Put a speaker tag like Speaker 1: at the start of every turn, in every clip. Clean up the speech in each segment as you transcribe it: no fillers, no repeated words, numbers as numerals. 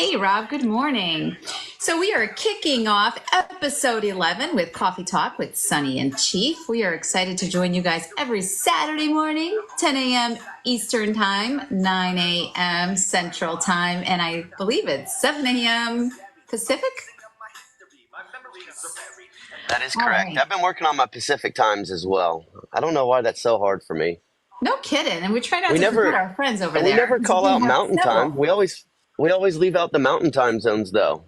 Speaker 1: Hey, Rob, good morning. So, we are kicking off episode 11 with Coffee Talk with Sunny and Chief. We are excited to join you guys every Saturday morning, 10 a.m. Eastern Time, 9 a.m. Central Time, and I believe it's 7 a.m. Pacific.
Speaker 2: That is
Speaker 1: All
Speaker 2: correct.
Speaker 1: right.
Speaker 2: I've been working on my Pacific times as well. I don't know why that's so hard for me.
Speaker 1: No kidding. And we try not
Speaker 2: We
Speaker 1: to forget
Speaker 2: never
Speaker 1: our friends over
Speaker 2: and we
Speaker 1: there
Speaker 2: never
Speaker 1: because
Speaker 2: call
Speaker 1: we
Speaker 2: out
Speaker 1: have
Speaker 2: mountain time.
Speaker 1: several.
Speaker 2: We always leave out the mountain time zones though.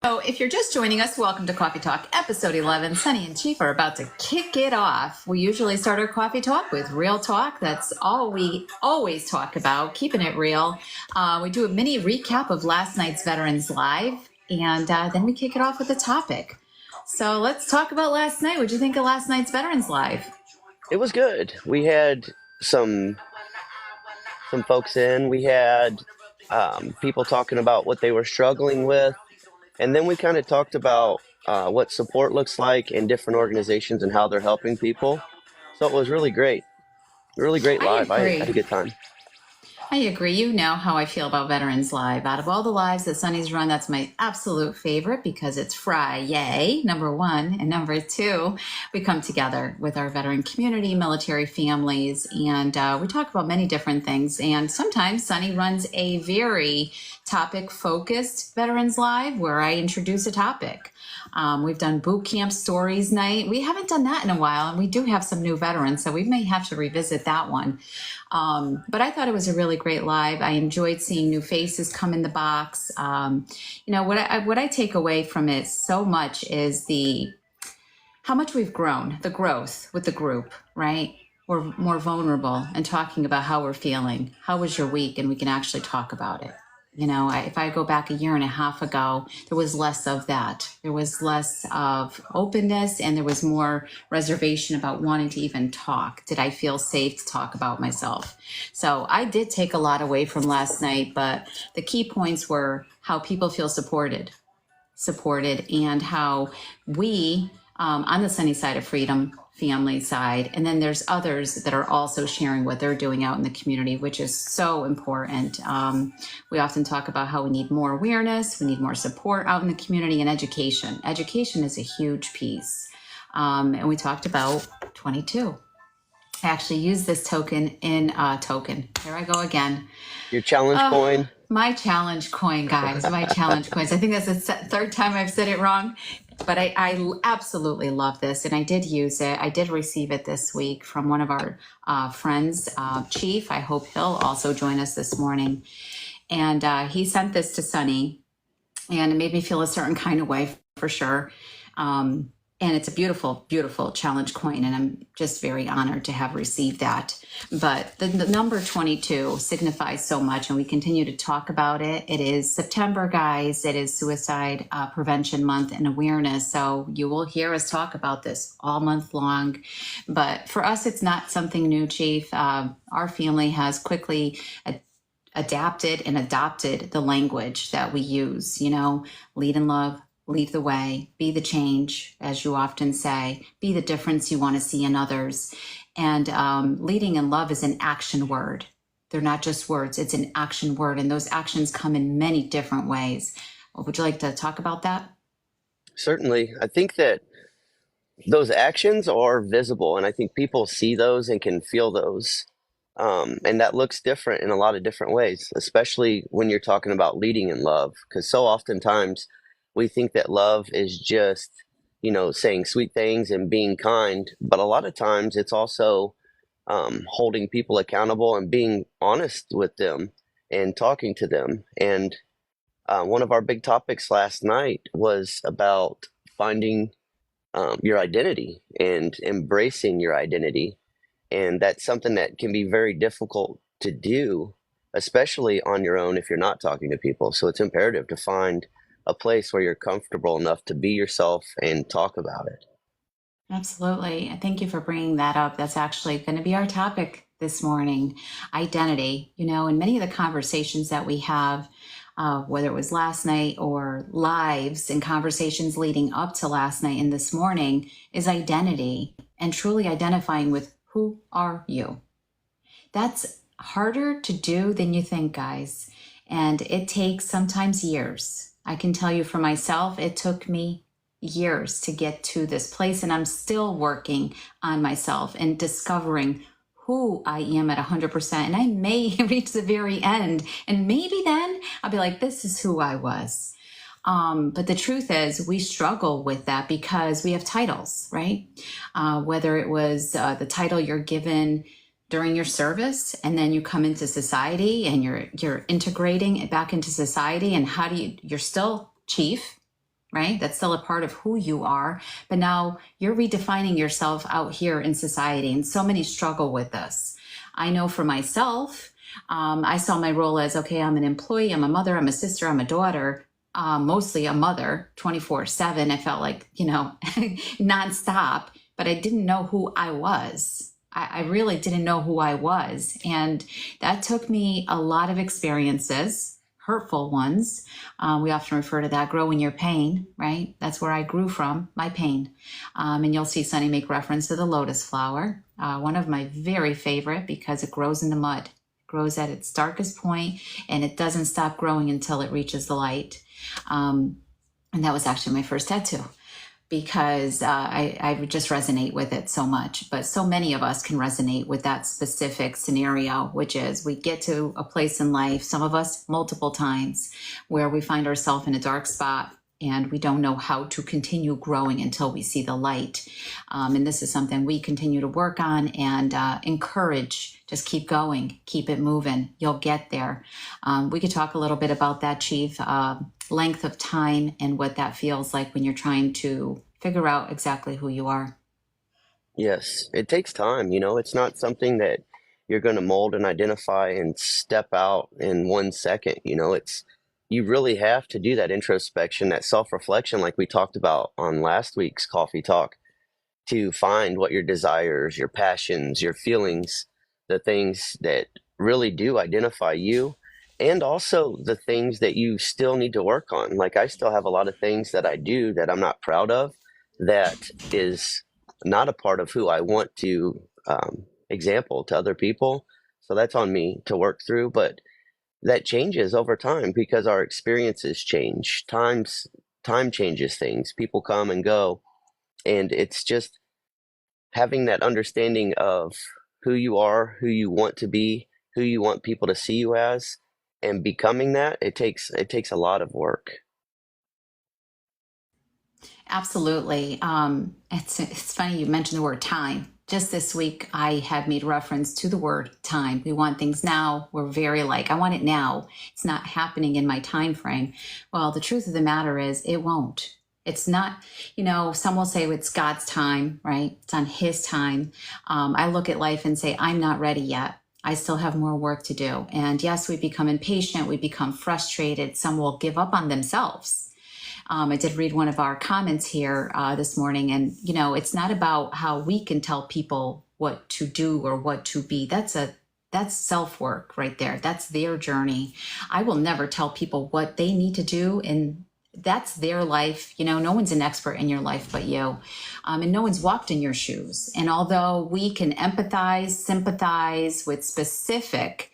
Speaker 1: So if you're just joining us, welcome to Coffee Talk, episode 11. Sunny and Chief are about to kick it off. We usually start our Coffee Talk with real talk. That's all we always talk about, keeping it real. We do a mini recap of last night's Veterans Live, and then we kick it off with a topic. So let's talk about last night. What'd you think of last night's Veterans Live?
Speaker 2: It was good. We had some folks in. We had people talking about what they were struggling with, and then we kind of talked about what support looks like in different organizations and how they're helping people. So it was really great
Speaker 1: I
Speaker 2: live. I had
Speaker 1: agree.
Speaker 2: a good time.
Speaker 1: I agree. You know how I feel about Veterans Live. Out of all the lives that Sunny's run, that's my absolute favorite because it's Friday, number one. And number two, we come together with our veteran community, military families, and we talk about many different things. And sometimes Sunny runs a very topic focused Veterans Live where I introduce a topic. We've done boot camp stories night. We haven't done that in a while, and we do have some new veterans, so we may have to revisit that one. But I thought it was a really great live. I enjoyed seeing new faces come in the box. What I take away from it so much is how much we've grown, the growth with the group, right? We're more vulnerable and talking about how we're feeling. How was your week? And we can actually talk about it. If I go back a year and a half ago, there was less of that. There was less of openness and there was more reservation about wanting to even talk. Did I feel safe to talk about myself? So I did take a lot away from last night, but the key points were how people feel supported, and how we, on the sunny side of freedom, family side, and then there's others that are also sharing what they're doing out in the community, which is so important. We often talk about how we need more awareness, we need more support out in the community, and education. Education is a huge piece. And we talked about 22. I actually use this token in token. Here I go again.
Speaker 2: Your challenge coin.
Speaker 1: My challenge coin, guys, my challenge coins. I think that's the third time I've said it wrong, but I absolutely love this. And I did use it. I did receive it this week from one of our friends, Chief. I hope he'll also join us this morning. And he sent this to Sunny, and it made me feel a certain kind of way for sure. And it's a beautiful, beautiful challenge coin. And I'm just very honored to have received that. But the number 22 signifies so much, and we continue to talk about it. It is September, guys. It is Suicide Prevention Month and awareness. So you will hear us talk about this all month long. But for us, it's not something new, Chief. Our family has quickly adapted and adopted the language that we use, lead in love, lead the way, be the change, as you often say, be the difference you want to see in others. And leading in love is an action word. They're not just words, it's an action word. And those actions come in many different ways. Would you like to talk about that?
Speaker 2: Certainly. I think that those actions are visible, and I think people see those and can feel those. And that looks different in a lot of different ways, especially when you're talking about leading in love, because so oftentimes we think that love is just, saying sweet things and being kind. But a lot of times it's also holding people accountable and being honest with them and talking to them. And one of our big topics last night was about finding your identity and embracing your identity. And that's something that can be very difficult to do, especially on your own if you're not talking to people. So it's imperative to find a place where you're comfortable enough to be yourself and talk about it.
Speaker 1: Absolutely. Thank you for bringing that up. That's actually going to be our topic this morning, identity. In many of the conversations that we have, whether it was last night or lives and conversations leading up to last night and this morning, is identity and truly identifying with who are you. That's harder to do than you think, guys. And it takes sometimes years. I can tell you for myself, it took me years to get to this place, and I'm still working on myself and discovering who I am at 100%. And I may reach the very end, and maybe then I'll be like, this is who I was. But the truth is, we struggle with that because we have titles, right? Whether it was the title you're given during your service, and then you come into society and you're integrating it back into society, and how do you're still chief, right? That's still a part of who you are, but now you're redefining yourself out here in society, and so many struggle with this. I know for myself, I saw my role as, okay, I'm an employee, I'm a mother, I'm a sister, I'm a daughter, mostly a mother 24/7. I felt like, nonstop, but I didn't know who I was. I really didn't know who I was. And that took me a lot of experiences, hurtful ones. We often refer to that growing your pain, right? That's where I grew from, my pain. And you'll see Sunny make reference to the lotus flower, one of my very favorite because it grows in the mud, grows at its darkest point, and it doesn't stop growing until it reaches the light. And that was actually my first tattoo, because I would just resonate with it so much. But so many of us can resonate with that specific scenario, which is we get to a place in life, some of us multiple times, where we find ourselves in a dark spot and we don't know how to continue growing until we see the light. And this is something we continue to work on and encourage. Just keep going, keep it moving. You'll get there. We could talk a little bit about that, Chief. Length of time and what that feels like when you're trying to figure out exactly who you are.
Speaker 2: Yes, it takes time. It's not something that you're going to mold and identify and step out in 1 second. You really have to do that introspection, that self-reflection, like we talked about on last week's Coffee Talk, to find what your desires, your passions, your feelings, the things that really do identify you, and also the things that you still need to work on. Like I still have a lot of things that I do that I'm not proud of, that is not a part of who I want to example to other people. So that's on me to work through. But that changes over time because our experiences change. Time changes things. People come and go, and it's just having that understanding of who you are, who you want to be, who you want people to see you as, and becoming that. It takes a lot of work.
Speaker 1: Absolutely. It's funny you mentioned the word time. Just this week, I had made reference to the word time. We want things now. We're very like, I want it now. It's not happening in my time frame. Well, the truth of the matter is, it won't. It's not, some will say it's God's time, right? It's on His time. I look at life and say, I'm not ready yet. I still have more work to do. And yes, we become impatient. We become frustrated. Some will give up on themselves. I did read one of our comments here this morning, and it's not about how we can tell people what to do or what to be. That's self-work right there. That's their journey. I will never tell people what they need to do, and that's their life. No one's an expert in your life but you, and no one's walked in your shoes. And although we can empathize, sympathize with specific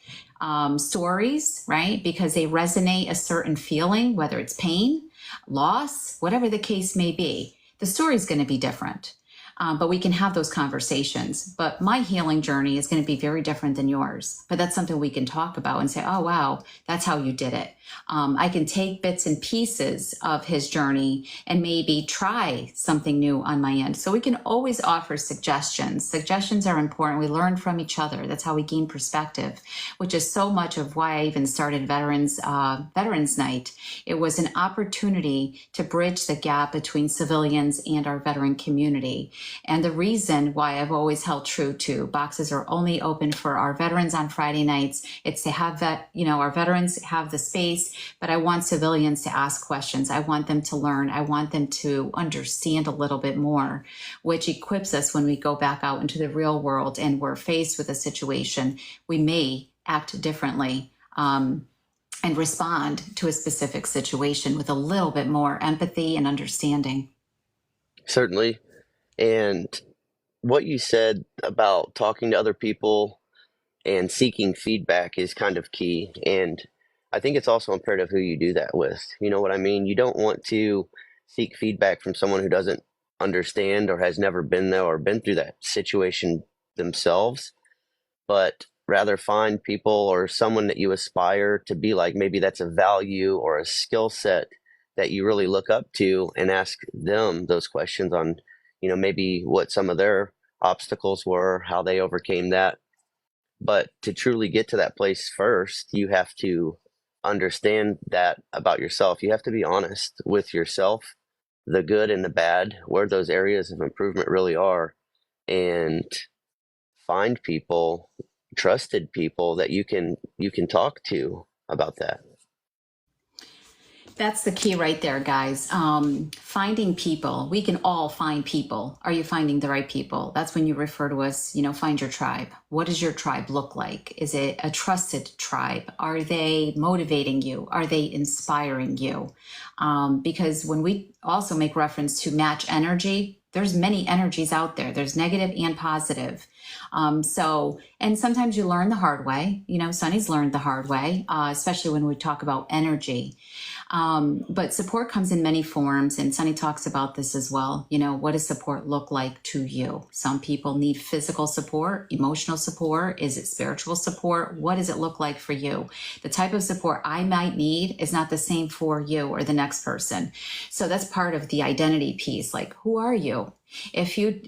Speaker 1: stories, right, because they resonate a certain feeling, whether it's pain, loss, whatever the case may be, the story is going to be different. But we can have those conversations. But my healing journey is going to be very different than yours. But that's something we can talk about and say, oh, wow, that's how you did it. I can take bits and pieces of his journey and maybe try something new on my end. So we can always offer suggestions. Suggestions are important. We learn from each other. That's how we gain perspective, which is so much of why I even started Veterans Night. It was an opportunity to bridge the gap between civilians and our veteran community. And the reason why I've always held true to boxes are only open for our veterans on Friday nights. It's to have that, our veterans have the space, but I want civilians to ask questions. I want them to learn. I want them to understand a little bit more, which equips us when we go back out into the real world and we're faced with a situation. We may act differently and respond to a specific situation with a little bit more empathy and understanding.
Speaker 2: Certainly. And what you said about talking to other people and seeking feedback is kind of key. And I think it's also imperative who you do that with. You know what I mean? You don't want to seek feedback from someone who doesn't understand or has never been there or been through that situation themselves, but rather find people or someone that you aspire to be like. Maybe that's a value or a skill set that you really look up to, and ask them those questions on, maybe what some of their obstacles were, how they overcame that. But to truly get to that place first, you have to understand that about yourself. You have to be honest with yourself, the good and the bad, where those areas of improvement really are, and find people, trusted people that you can talk to about that.
Speaker 1: That's the key right there, guys. Finding people. We can all find people. Are you finding the right people? That's when you refer to us, find your tribe. What does your tribe look like? Is it a trusted tribe? Are they motivating you? Are they inspiring you? Because when we also make reference to match energy, there's many energies out there. There's negative and positive. And sometimes you learn the hard way. Sunny's learned the hard way, especially when we talk about energy. But support comes in many forms, and Sunny talks about this as well. What does support look like to you? Some people need physical support, emotional support. Is it spiritual support? What does it look like for you? The type of support I might need is not the same for you or the next person. So that's part of the identity piece. Like, who are you? If you,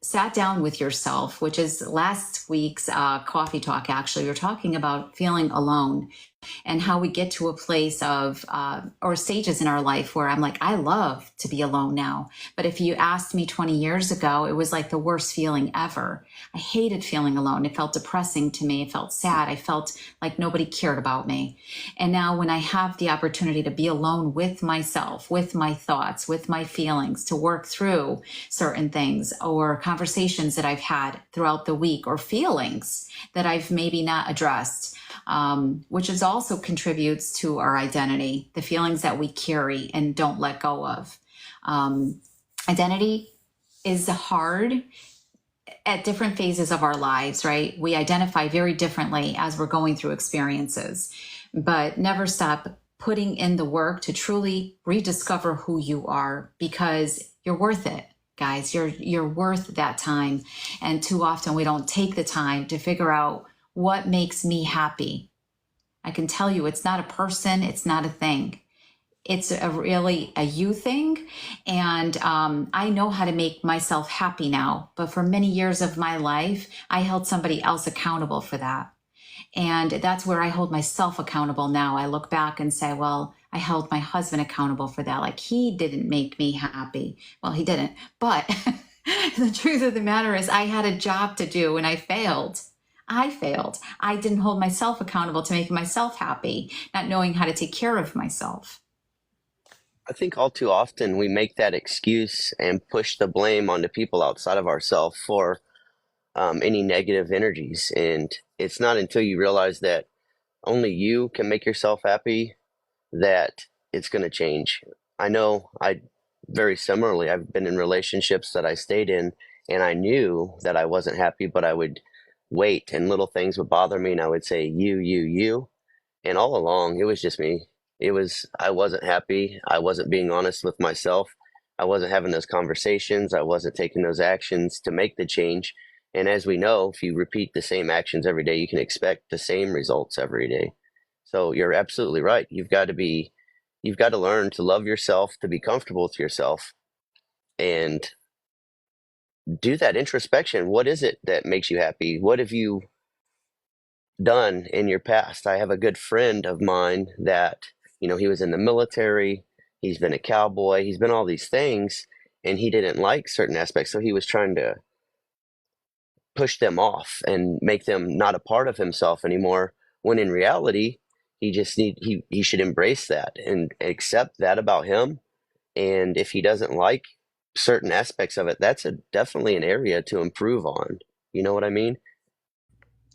Speaker 1: sat down with yourself, which is last week's Cawfee Talk, actually, we were talking about feeling alone and how we get to a place of, or stages in our life where I'm like, I love to be alone now. But if you asked me 20 years ago, it was like the worst feeling ever. I hated feeling alone. It felt depressing to me. It felt sad. I felt like nobody cared about me. And now when I have the opportunity to be alone with myself, with my thoughts, with my feelings, to work through certain things or conversations that I've had throughout the week, or feelings that I've maybe not addressed, which is also contributes to our identity, the feelings that we carry and don't let go of. Identity is hard at different phases of our lives, right? We identify very differently as we're going through experiences, but never stop putting in the work to truly rediscover who you are, because you're worth it. Guys, you're worth that time. And too often we don't take the time to figure out what makes me happy. I can tell you, it's not a person, it's not a thing. It's really a you thing. And I know how to make myself happy now. But for many years of my life, I held somebody else accountable for that. And that's where I hold myself accountable now. I look back and say, well, I held my husband accountable for that. Like, he didn't make me happy. Well, he didn't. But the truth of the matter is, I had a job to do and I failed. I didn't hold myself accountable to make myself happy, not knowing how to take care of myself.
Speaker 2: I think all too often we make that excuse and push the blame onto people outside of ourselves for any negative energies. And it's not until you realize that only you can make yourself happy that it's going to change. I know very similarly, I've been in relationships that I stayed in, and I knew that I wasn't happy, but I would wait and little things would bother me, and I would say, you. And all along, it was just me. I wasn't happy. I wasn't being honest with myself. I wasn't having those conversations. I wasn't taking those actions to make the change. And as we know, if you repeat the same actions every day, you can expect the same results every day. So you're absolutely right. You've got to learn to love yourself, to be comfortable with yourself, and do that introspection. What is it that makes you happy? What have you done in your past? I have a good friend of mine that, he was in the military, he's been a cowboy, he's been all these things, and he didn't like certain aspects. So he was trying to push them off and make them not a part of himself anymore, when in reality, he should embrace that and accept that about him. And if he doesn't like certain aspects of it, that's definitely an area to improve on. You know what I mean?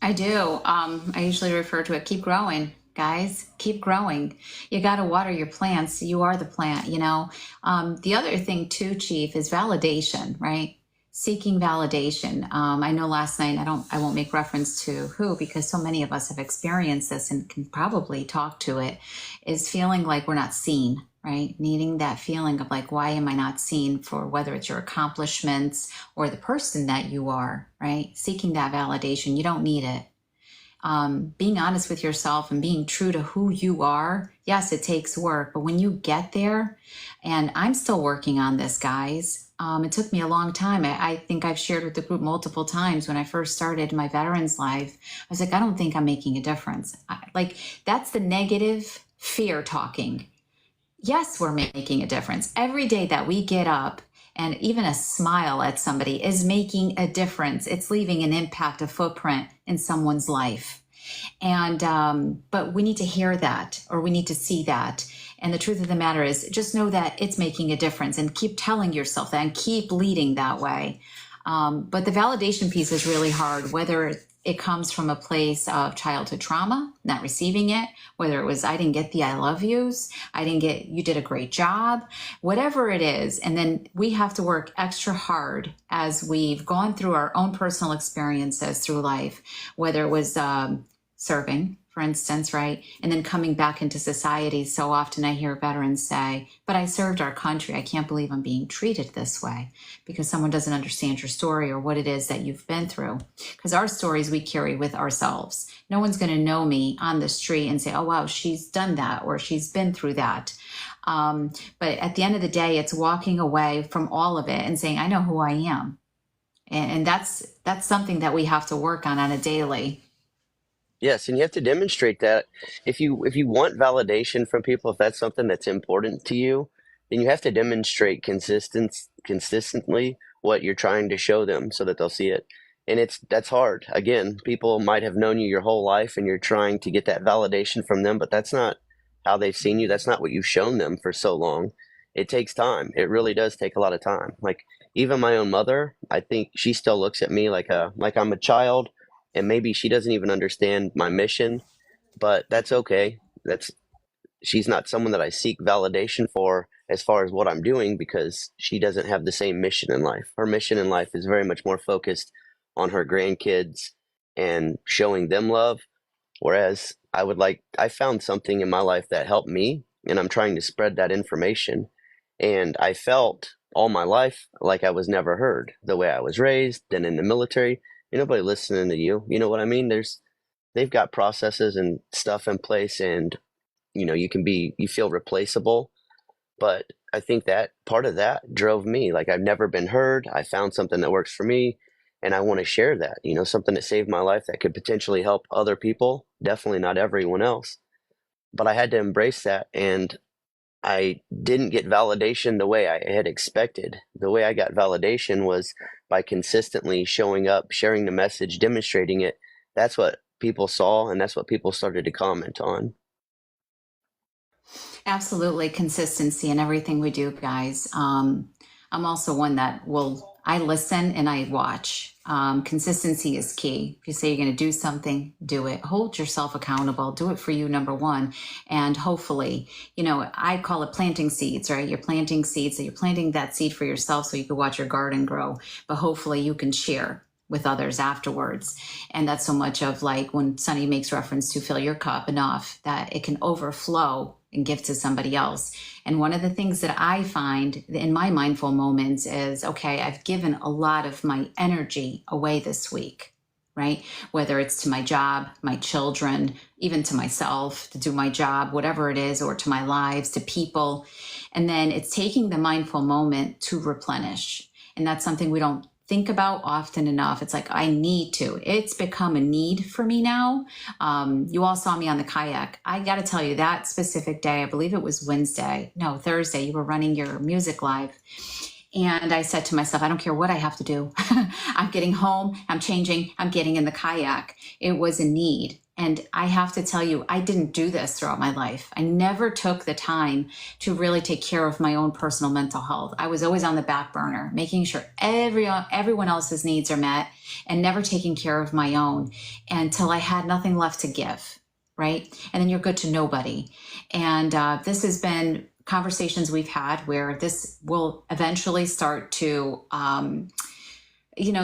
Speaker 1: I do. I usually refer to it, keep growing, guys, keep growing. You got to water your plants. You are the plant. The other thing too, Chief, is validation, right? seeking validation. I know last night, I won't make reference to who, because so many of us have experienced this and can probably talk to it, is feeling like we're not seen, right? Needing that feeling of like, why am I not seen, for whether it's your accomplishments or the person that you are, right? Seeking that validation. You don't need it. Being honest with yourself and being true to who you are. Yes, it takes work, but when you get there, and I'm still working on this, guys. It took me a long time. I think I've shared with the group multiple times when I first started my Veterans Live. I was like, I don't think I'm making a difference. Like, that's the negative fear talking. Yes, we're making a difference. Every day that we get up, and even a smile at somebody is making a difference. It's leaving an impact, a footprint in someone's life. And but we need to hear that, or we need to see that. And the truth of the matter is, just know that it's making a difference, and keep telling yourself that, and keep leading that way. But the validation piece is really hard, whether it comes from a place of childhood trauma, not receiving it, whether it was, I didn't get the I love yous, you did a great job, whatever it is. And then we have to work extra hard as we've gone through our own personal experiences through life, whether it was serving, for instance, right? And then coming back into society. So often I hear veterans say, but I served our country. I can't believe I'm being treated this way, because someone doesn't understand your story or what it is that you've been through. Because our stories we carry with ourselves. No one's going to know me on the street and say, oh, wow, she's done that, or she's been through that. But at the end of the day, it's walking away from all of it and saying, I know who I am. And that's something that we have to work on a daily.
Speaker 2: Yes, and you have to demonstrate that. If you want validation from people, if that's something that's important to you, then you have to demonstrate consistently what you're trying to show them so that they'll see it. And that's hard. Again, people might have known you your whole life and you're trying to get that validation from them, but that's not how they've seen you. That's not what you've shown them for so long. It takes time. It really does take a lot of time. Like, even my own mother, I think she still looks at me like I'm a child, and maybe she doesn't even understand my mission, but that's okay. That's She's not someone that I seek validation for as far as what I'm doing, because she doesn't have the same mission in life. Her mission in life is very much more focused on her grandkids and showing them love. Whereas I found something in my life that helped me, and I'm trying to spread that information. And I felt all my life like I was never heard. The way I was raised, then in the military, nobody listening to you. You know what I mean? They've got processes and stuff in place, and you feel replaceable. But I think that part of that drove me. Like, I've never been heard. I found something that works for me, and I want to share that. Something that saved my life that could potentially help other people. Definitely not everyone else, but I had to embrace that. And I didn't get validation the way I had expected. The way I got validation was by consistently showing up, sharing the message, demonstrating it. That's what people saw, and that's what people started to comment on.
Speaker 1: Absolutely, consistency in everything we do, guys. I'm also one that I listen and I watch. Consistency is key. If you say you're going to do something, do it. Hold yourself accountable. Do it for you, number one. And hopefully, I call it planting seeds, right? You're planting seeds, so you're planting that seed for yourself so you can watch your garden grow. But hopefully you can share with others afterwards. And that's so much of, like, when Sunny makes reference to fill your cup enough that it can overflow and give to somebody else. And one of the things that I find in my mindful moments is, okay, I've given a lot of my energy away this week, right? Whether it's to my job, my children, even to myself, to do my job, whatever it is, or to my lives, to people. And then it's taking the mindful moment to replenish. And that's something we don't think about often enough. It's like, I need to. It's become a need for me now. You all saw me on the kayak. I got to tell you, that specific day, I believe it was Thursday, you were running your music live. And I said to myself, I don't care what I have to do. I'm getting home, I'm changing, I'm getting in the kayak. It was a need. And I have to tell you, I didn't do this throughout my life. I never took the time to really take care of my own personal mental health. I was always on the back burner, making sure everyone else's needs are met, and never taking care of my own until I had nothing left to give, right? And then you're good to nobody. And this has been conversations we've had where this will eventually start to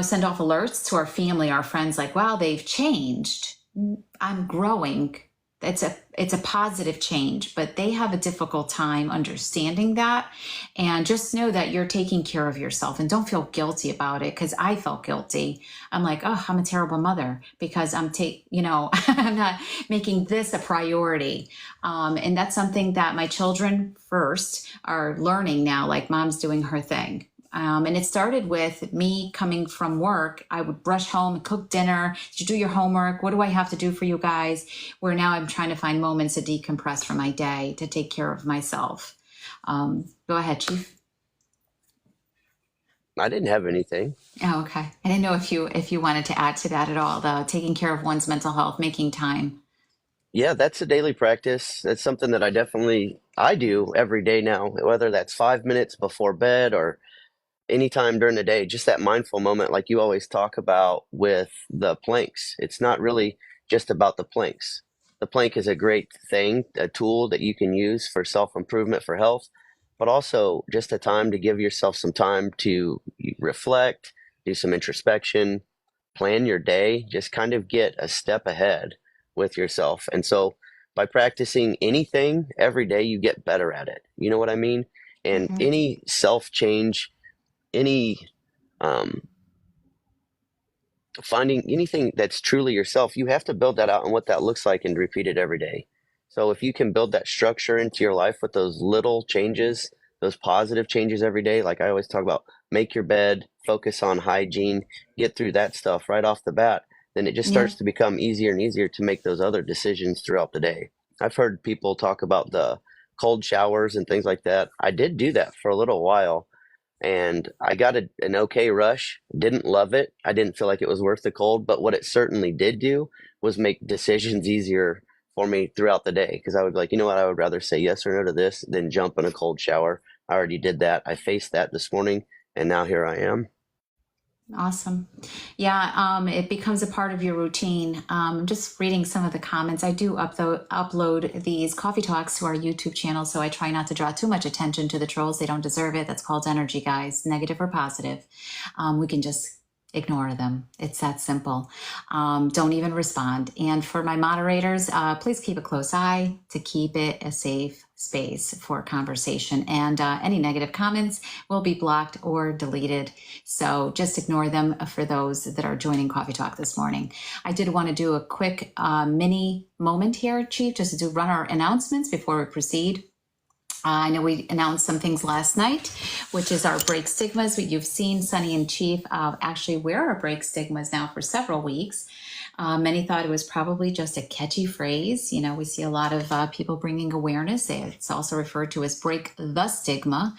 Speaker 1: send off alerts to our family, our friends, like, wow, they've changed. I'm growing. It's a positive change, but they have a difficult time understanding that. And just know that you're taking care of yourself and don't feel guilty about it, because I felt guilty. I'm like, oh, I'm a terrible mother because I'm not making this a priority. And that's something that my children first are learning now, like mom's doing her thing. And it started with me coming from work. I would rush home and cook dinner. Did you do your homework? What do I have to do for you guys? Where now I'm trying to find moments to decompress from my day, to take care of myself. Go ahead, Chief.
Speaker 2: I didn't have anything.
Speaker 1: Oh, okay. I didn't know if you wanted to add to that at all, the taking care of one's mental health, making time.
Speaker 2: Yeah, that's a daily practice. That's something that I do every day now, whether that's 5 minutes before bed or anytime during the day, just that mindful moment, like you always talk about with the planks. It's not really just about the planks. The plank is a great thing, a tool that you can use for self improvement for health, but also just a time to give yourself some time to reflect, do some introspection, plan your day, just kind of get a step ahead with yourself. And so by practicing anything every day, you get better at it. You know what I mean? And
Speaker 1: Hmm.
Speaker 2: any self change, any um, finding anything that's truly yourself, you have to build that out and what that looks like and repeat it every day. So if you can build that structure into your life with those little changes, those positive changes every day, like I always talk about, make your bed, focus on hygiene, get through that stuff right off the bat, then it just
Speaker 1: Yeah.
Speaker 2: starts to become easier and easier to make those other decisions throughout the day. I've heard people talk about the cold showers and things like that. I did do that for a little while and I got an okay rush. Didn't love it. I didn't feel like it was worth the cold, but what it certainly did do was make decisions easier for me throughout the day because I would be like, you know what, I would rather say yes or no to this than jump in a cold shower. I already did that. I faced that this morning, and now here I am.
Speaker 1: Awesome. Yeah, it becomes a part of your routine. Just reading some of the comments. I do upload these coffee talks to our YouTube channel, so I try not to draw too much attention to the trolls. They don't deserve it. That's called energy, guys, negative or positive. We can just ignore them. It's that simple. Don't even respond. And for my moderators, please keep a close eye to keep it a safe space for conversation. And any negative comments will be blocked or deleted. So just ignore them for those that are joining Coffee Talk this morning. I did want to do a quick mini moment here, Chief, just to run our announcements before we proceed. I know we announced some things last night, which is our Break Stigmas. You've seen Sunny and Chief actually wear our Break Stigmas now for several weeks. Many thought it was probably just a catchy phrase. We see a lot of people bringing awareness. It's also referred to as Break the Stigma.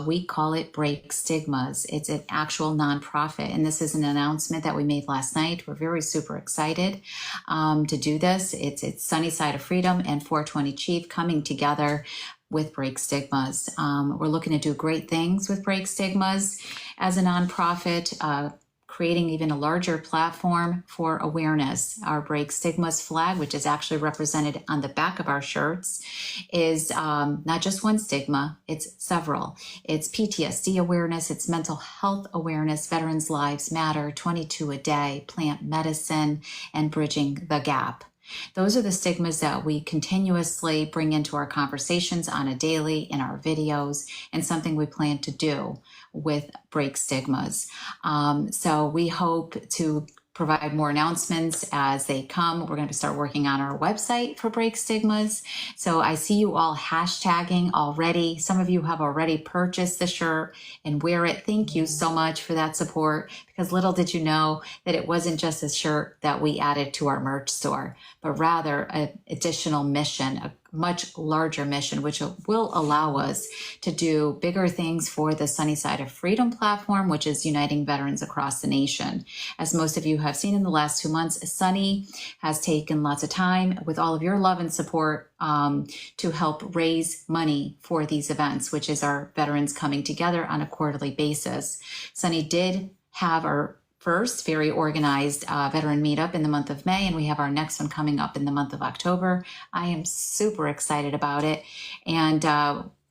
Speaker 1: We call it Break Stigmas. It's an actual nonprofit, and this is an announcement that we made last night. We're very super excited to do this. It's Sunny Side of Freedom and 420 Chief coming together with Break Stigmas. We're looking to do great things with Break Stigmas as a nonprofit, creating even a larger platform for awareness. Our Break Stigmas flag, which is actually represented on the back of our shirts, is not just one stigma, it's several. It's PTSD awareness, it's mental health awareness, Veterans Lives Matter, 22 a day, plant medicine, and bridging the gap. Those are the stigmas that we continuously bring into our conversations on a daily in our videos, and something we plan to do with Break Stigmas. So we hope to provide more announcements as they come. We're going to start working on our website for Break Stigmas. So I see you all hashtagging already. Some of you have already purchased the shirt and wear it. Thank you so much for that support, because little did you know that it wasn't just a shirt that we added to our merch store, but rather an additional mission, a much larger mission, which will allow us to do bigger things for the Sunny Side of Freedom platform, which is uniting veterans across the nation. As most of you have seen in the last 2 months, Sunny has taken lots of time with all of your love and support to help raise money for these events, which is our veterans coming together on a quarterly basis. Sunny did have our first very organized veteran meetup in the month of May, and we have our next one coming up in the month of October. I am super excited about it. And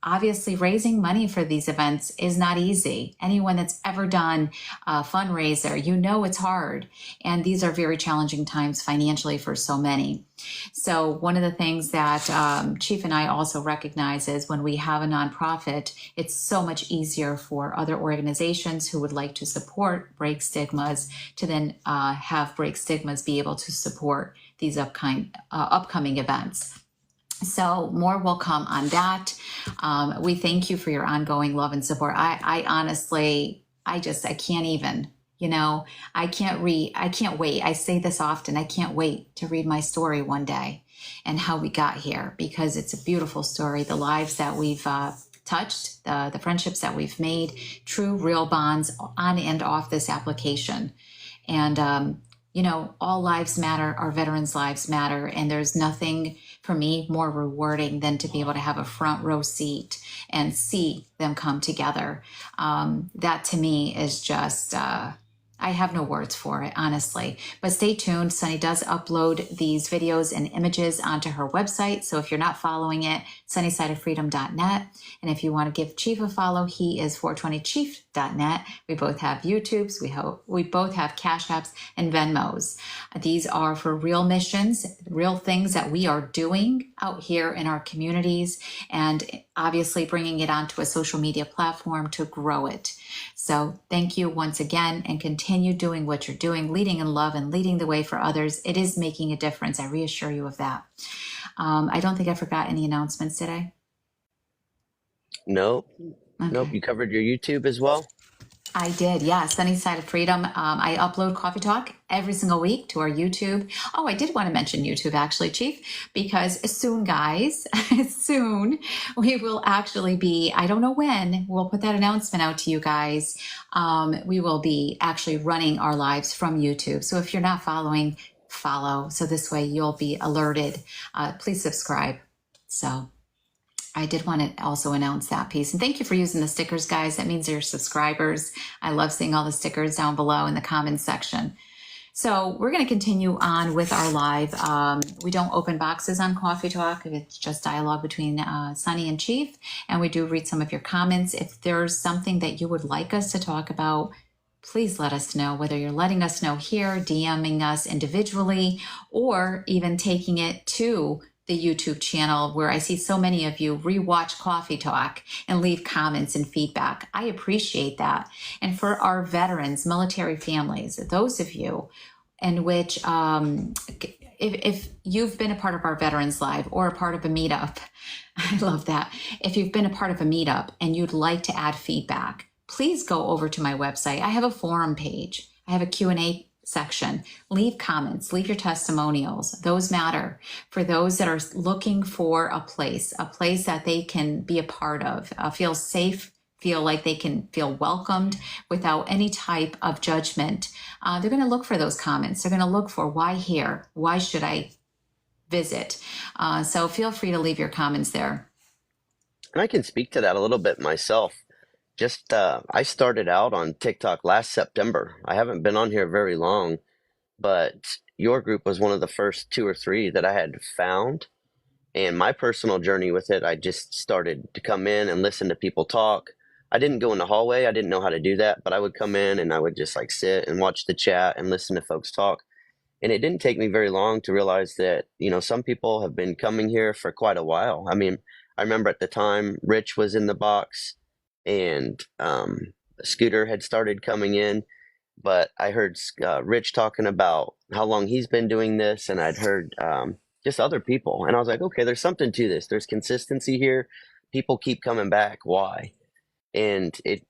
Speaker 1: obviously raising money for these events is not easy. Anyone that's ever done a fundraiser, you know it's hard. And these are very challenging times financially for so many. So one of the things that Chief and I also recognize is when we have a nonprofit, it's so much easier for other organizations who would like to support Break Stigmas to then have Break Stigmas be able to support these upcoming events. So more will come on that. We thank you for your ongoing love and support. I honestly, I can't even, I can't wait. I say this often. I can't wait to read my story one day and how we got here, because it's a beautiful story. The lives that we've touched, the friendships that we've made, true, real bonds on and off this application. And, all lives matter. Our veterans' lives matter. And there's nothing for me more rewarding than to be able to have a front row seat and see them come together. That to me is just, I have no words for it, honestly. But stay tuned. Sunny does upload these videos and images onto her website. So if you're not following it, sunnysideoffreedom.net. And if you want to give Chief a follow, he is 420chief.net. We both have YouTubes. We both have Cash Apps and Venmos. These are for real missions, real things that we are doing out here in our communities, and obviously bringing it onto a social media platform to grow it. So thank you once again, and continue doing what you're doing, leading in love and leading the way for others. It is making a difference. I reassure you of that. I don't think I forgot any announcements, did I?
Speaker 2: Nope.
Speaker 1: Okay.
Speaker 2: Nope. You covered your YouTube as well?
Speaker 1: I did, yeah. Sunny Side of Freedom. I upload Cawfee Tawk every single week to our YouTube. Oh, I did want to mention YouTube actually, Chief, because soon, guys, soon we will actually be, I don't know when, we'll put that announcement out to you guys. We will be actually running our lives from YouTube. So if you're not following, follow. So this way you'll be alerted. Please subscribe. So I did want to also announce that piece. And thank you for using the stickers, guys. That means you're subscribers. I love seeing all the stickers down below in the comments section. So we're going to continue on with our live. We don't open boxes on Cawfee Talk. It's just dialogue between Sunny and Chief. And we do read some of your comments. If there's something that you would like us to talk about, please let us know, whether you're letting us know here, DMing us individually, or even taking it to the YouTube channel, where I see so many of you rewatch Cawfee Talk and leave comments and feedback. I appreciate that. And for our veterans, military families, those of you in which, if you've been a part of our Veterans Live or a part of a meetup, I love that. If you've been a part of a meetup and you'd like to add feedback, please go over to my website. I have a forum page. I have a Q&A section. Leave comments, leave your testimonials. Those matter for those that are looking for a place that they can be a part of, feel safe, feel like they can feel welcomed without any type of judgment. They're going to look for those comments. They're going to look for why here? Why should I visit? So feel free to leave your comments there.
Speaker 2: And I can speak to that a little bit myself. Just I started out on TikTok last September. I haven't been on here very long, but your group was one of the first 2 or 3 that I had found. And my personal journey with it, I just started to come in and listen to people talk. I didn't go in the hallway. I didn't know how to do that, but I would come in and I would just like sit and watch the chat and listen to folks talk. And it didn't take me very long to realize that, some people have been coming here for quite a while. I mean, I remember at the time Rich was in the box, and Scooter had started coming in, but I heard Rich talking about how long he's been doing this, and I'd heard just other people, and I was like, okay, there's something to this. There's consistency here. People keep coming back. Why? And it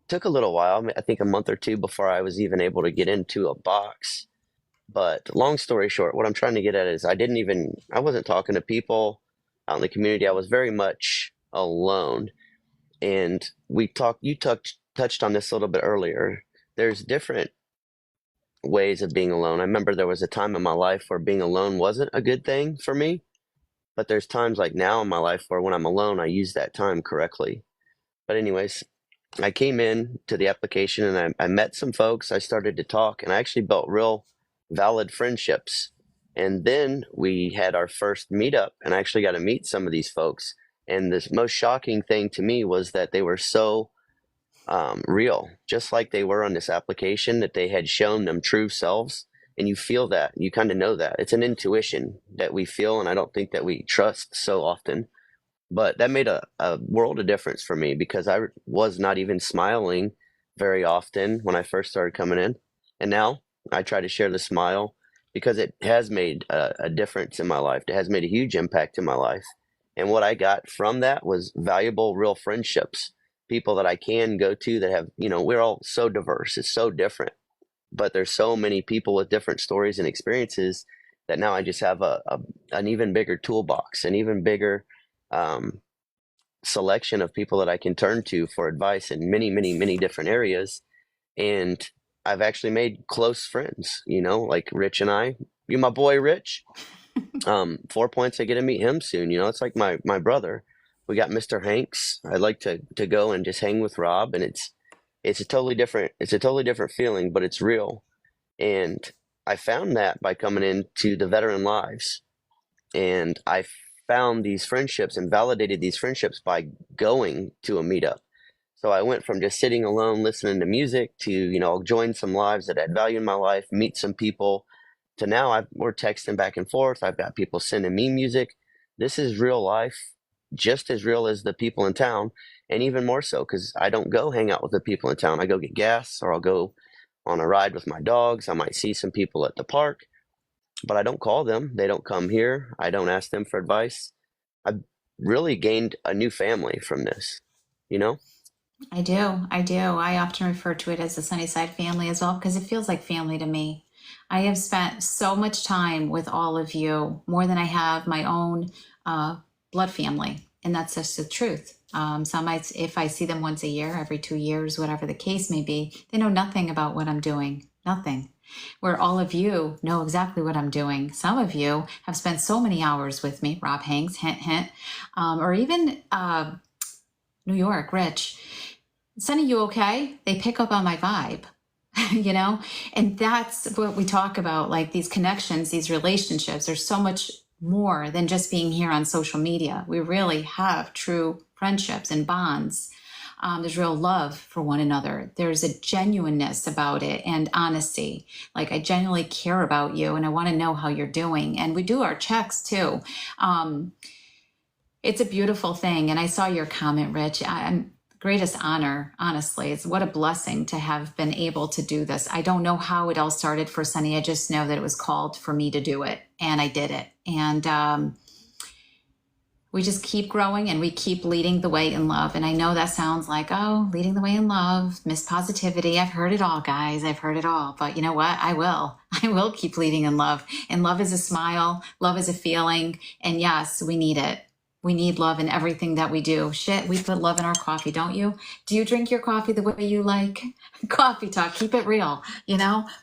Speaker 2: took a little while, I think a month or 2 before I was even able to get into a box. But long story short, what I'm trying to get at is I wasn't talking to people out in the community. I was very much alone. And you touched on this a little bit earlier. There's different ways of being alone. I remember there was a time in my life where being alone wasn't a good thing for me, but there's times like now in my life where when I'm alone, I use that time correctly. But anyways, I came in to the application and I met some folks. I started to talk, and I actually built real valid friendships. And then we had our first meetup, and I actually got to meet some of these folks. And this most shocking thing to me was that they were so real, just like they were on this application, that they had shown them true selves. And you feel that, you kind of know that. It's an intuition that we feel, and I don't think that we trust so often. But that made a world of difference for me because I was not even smiling very often when I first started coming in. And now I try to share the smile because it has made a difference in my life. It has made a huge impact in my life. And what I got from that was valuable, real friendships, people that I can go to that have, we're all so diverse. It's so different, but there's so many people with different stories and experiences that now I just have an even bigger toolbox, an even bigger um, selection of people that I can turn to for advice in many, many, many different areas. And I've actually made close friends, like Rich and I. You my boy Rich. 4 points. I get to meet him soon. It's like my brother. We got Mr. Hanks. I'd like to go and just hang with Rob, and it's a totally different feeling, but it's real. And I found that by coming into the veteran lives, and I found these friendships and validated these friendships by going to a meetup. So I went from just sitting alone listening to music to, I'll join some lives that add value in my life, meet some people, to now we're texting back and forth. I've got people sending me music. This is real life, just as real as the people in town, and even more so because I don't go hang out with the people in town. I go get gas, or I'll go on a ride with my dogs. I might see some people at the park, but I don't call them. They don't come here. I don't ask them for advice. I've really gained a new family from this, you know?
Speaker 1: I do. I do. I often refer to it as the Sunnyside family as well because it feels like family to me. I have spent so much time with all of you, more than I have my own blood family. And that's just the truth. If I see them once a year, every 2 years, whatever the case may be, they know nothing about what I'm doing. Nothing. Where all of you know exactly what I'm doing. Some of you have spent so many hours with me, Rob Hanks, hint, hint, or even New York, Rich. Sonny, you okay? They pick up on my vibe, you know? And that's what we talk about, like these connections, these relationships. There's so much more than just being here on social media. We really have true friendships and bonds. There's real love for one another. There's a genuineness about it and honesty. Like I genuinely care about you and I want to know how you're doing. And we do our checks too. Um, it's a beautiful thing. And I saw your comment, Rich. I'm greatest honor, honestly. It's what a blessing to have been able to do this. I don't know how it all started for Sunny. I just know that it was called for me to do it, and I did it. And we just keep growing and we keep leading the way in love. And I know that sounds like, oh, leading the way in love, Miss Positivity. I've heard it all, guys. I've heard it all. But you know what? I will. I will keep leading in love. And love is a smile. Love is a feeling. And yes, we need it. We need love in everything that we do. Shit, we put love in our coffee, don't you? Do you drink your coffee the way you like? Coffee Talk, keep it real,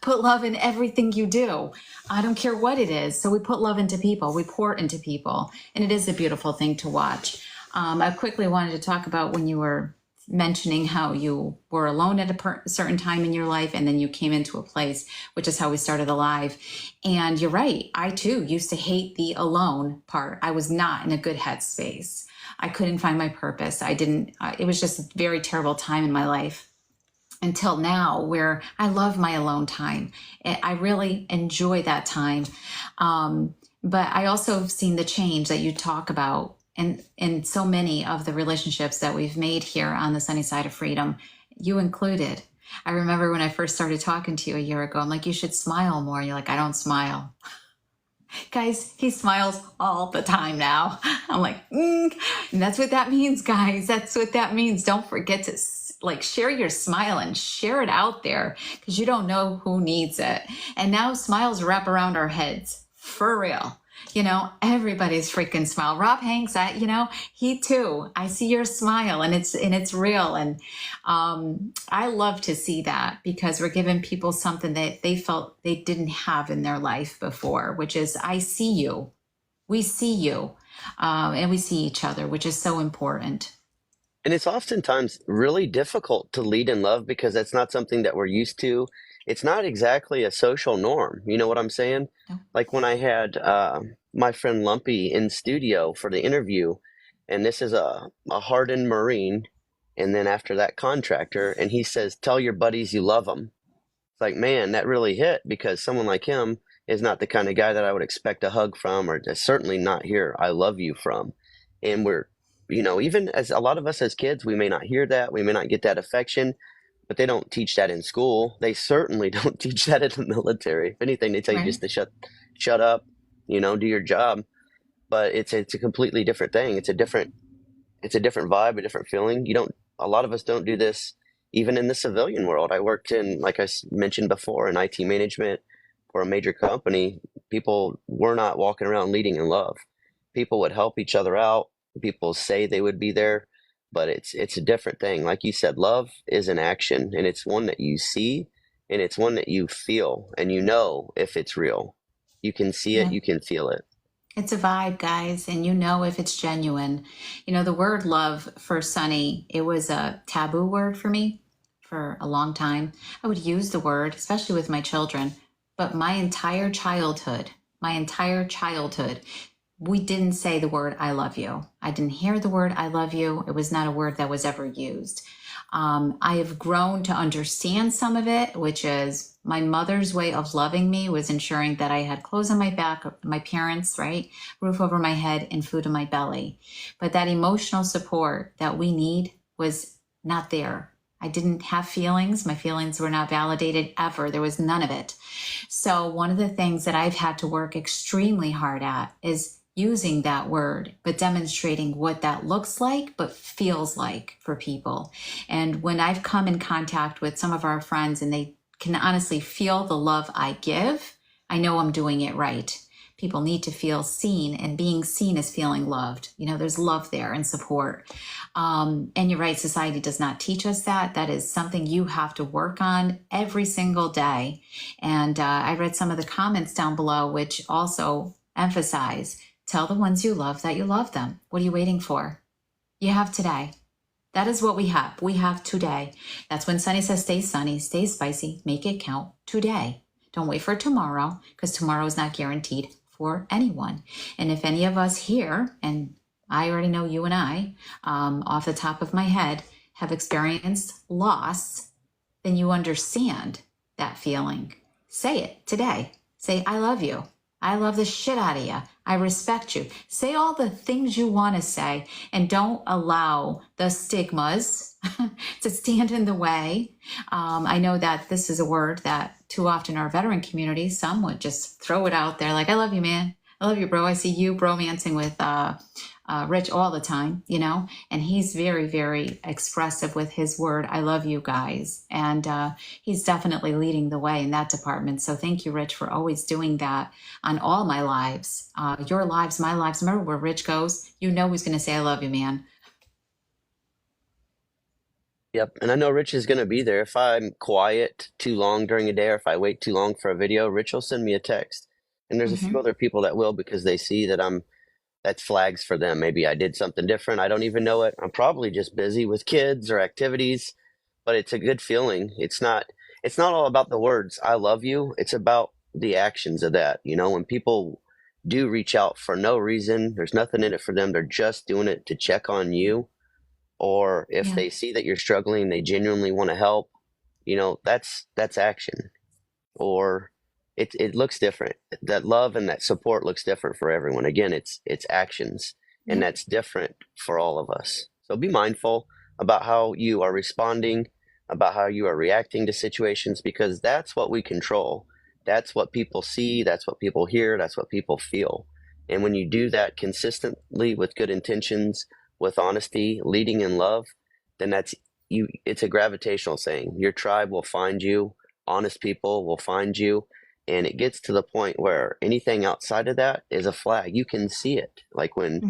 Speaker 1: Put love in everything you do. I don't care what it is. So we put love into people. We pour it into people. And it is a beautiful thing to watch. I quickly wanted to talk about when you were mentioning how you were alone at a certain time in your life and then you came into a place, which is how we started the live. And you're right. I too used to hate the alone part. I was not in a good headspace. I couldn't find my purpose. It was just a very terrible time in my life until now where I love my alone time. I really enjoy that time. But I also have seen the change that you talk about and so many of the relationships that we've made here on the sunny side of freedom, you included. I remember when I first started talking to you a year ago, I'm like, you should smile more. You're like, I don't smile. Guys, he smiles all the time now. I'm like, and that's what that means, guys. That's what that means. Don't forget to share your smile and share it out there because you don't know who needs it. And now smiles wrap around our heads for real. Everybody's freaking smile. Rob Hanks, he too. I see your smile and it's real. And I love to see that because we're giving people something that they felt they didn't have in their life before, which is I see you. We see you. And we see each other, which is so important.
Speaker 2: And it's oftentimes really difficult to lead in love because that's not something that we're used to. It's not exactly a social norm. You know what I'm saying?
Speaker 1: No.
Speaker 2: Like when I had my friend Lumpy in studio, And this is a hardened Marine, and then after that, contractor, and he says, "Tell your buddies you love them." It's like, man, that really hit, because someone like him is not the kind of guy that I would expect a hug from, or certainly not hear "I love you" from. And we're, even as a lot of us as kids, we may not hear that, we may not get that affection, but they don't teach that in school. They certainly don't teach that in the military. If anything, they tell you just
Speaker 1: Right.
Speaker 2: to shut up, do your job. But it's a completely different thing. It's a different vibe, a different feeling. A lot of us don't do this even in the civilian world. I worked in, like I mentioned before, in IT management for a major company. People were not walking around leading in love. People would help each other out. People say they would be there, but it's a different thing. Like you said, love is an action, and it's one that you see, and it's one that you feel, and you know if it's real. You can see it,
Speaker 1: Yeah.
Speaker 2: you can feel it.
Speaker 1: It's a vibe, guys, and you know if it's genuine. The word love for Sunny, it was a taboo word for me for a long time. I would use the word, especially with my children, but my entire childhood, we didn't say the word I love you. I didn't hear the word I love you. It was not a word that was ever used. I have grown to understand some of it, which is my mother's way of loving me was ensuring that I had clothes on my back, my parents, right? Roof over my head and food in my belly. But that emotional support that we need was not there. I didn't have feelings. My feelings were not validated ever. There was none of it. So, one of the things that I've had to work extremely hard at is using that word, but demonstrating what that looks like, but feels like for people. And when I've come in contact with some of our friends and they can honestly feel the love I give, I know I'm doing it right. People need to feel seen, and being seen is feeling loved. There's love there and support. And you're right, society does not teach us that. That is something you have to work on every single day. And I read some of the comments down below, which also emphasize tell the ones you love that you love them. What are you waiting for? You have today. That is what we have. We have today. That's when Sunny says, stay sunny, stay spicy, make it count today. Don't wait for tomorrow, because tomorrow is not guaranteed for anyone. And if any of us here, and I already know you and I, off the top of my head, have experienced loss, then you understand that feeling. Say it today. Say, I love you. I love the shit out of you. I respect you. Say all the things you want to say, and don't allow the stigmas to stand in the way. I know that this is a word that too often our veteran community, some would just throw it out there like, I love you, man. I love you, bro. I see you bromancing with Rich all the time, and he's very, very expressive with his word. I love you guys. And he's definitely leading the way in that department. So thank you, Rich, for always doing that on all my lives, your lives, my lives. Remember where Rich goes, who's going to say, I love you, man.
Speaker 2: Yep. And I know Rich is going to be there. If I'm quiet too long during a day, or if I wait too long for a video, Rich will send me a text. And there's a few
Speaker 1: Mm-hmm.
Speaker 2: other people that will, because they see that that's flags for them. Maybe I did something different. I don't even know it. I'm probably just busy with kids or activities, but it's a good feeling. It's not all about the words, I love you. It's about the actions of that. When people do reach out for no reason, there's nothing in it for them. They're just doing it to check on you. Or if
Speaker 1: Yeah.
Speaker 2: they see that you're struggling, they genuinely want to help, that's action. Or it looks different. That love and that support looks different for everyone. Again, it's actions, and
Speaker 1: Yep.
Speaker 2: that's different for all of us. So be mindful about how you are responding, about how you are reacting to situations, because that's what we control. That's what people see, that's what people hear, that's what people feel. And when you do that consistently with good intentions, with honesty, leading in love, then it's a gravitational thing. Your tribe will find you, honest people will find you, and it gets to the point where anything outside of that is a flag. You can see it. Like when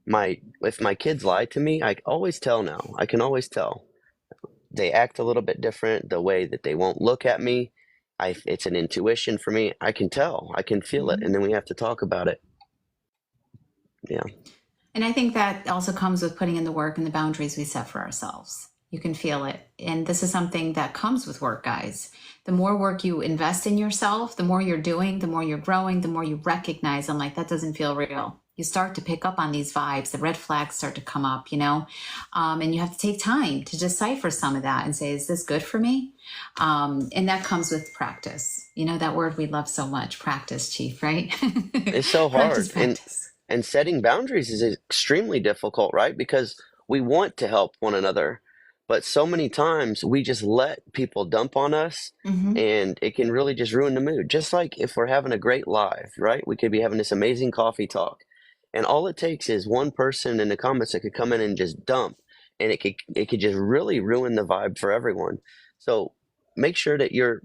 Speaker 1: Mm-hmm.
Speaker 2: if my kids lie to me, I always tell now. I can always tell. They act a little bit different, the way that they won't look at me. It's an intuition for me. I can tell. I can feel it,
Speaker 1: Mm-hmm.
Speaker 2: and then we have to talk about it. Yeah.
Speaker 1: And I think that also comes with putting in the work and the boundaries we set for ourselves. You can feel it. And this is something that comes with work, guys. The more work you invest in yourself, the more you're doing, the more you're growing, the more you recognize, I'm like, that doesn't feel real. You start to pick up on these vibes. The red flags start to come up, and you have to take time to decipher some of that and say, is this good for me? And that comes with practice. That word we love so much, practice, Chief, right?
Speaker 2: It's so
Speaker 1: Practice,
Speaker 2: hard.
Speaker 1: practice.
Speaker 2: And setting boundaries is extremely difficult, right? Because we want to help one another, but so many times we just let people dump on us,
Speaker 1: Hmm.
Speaker 2: and it can really just ruin the mood. Just like if we're having a great live, right? We could be having this amazing coffee talk, and all it takes is one person in the comments that could come in and just dump, and it could just really ruin the vibe for everyone. So make sure that you're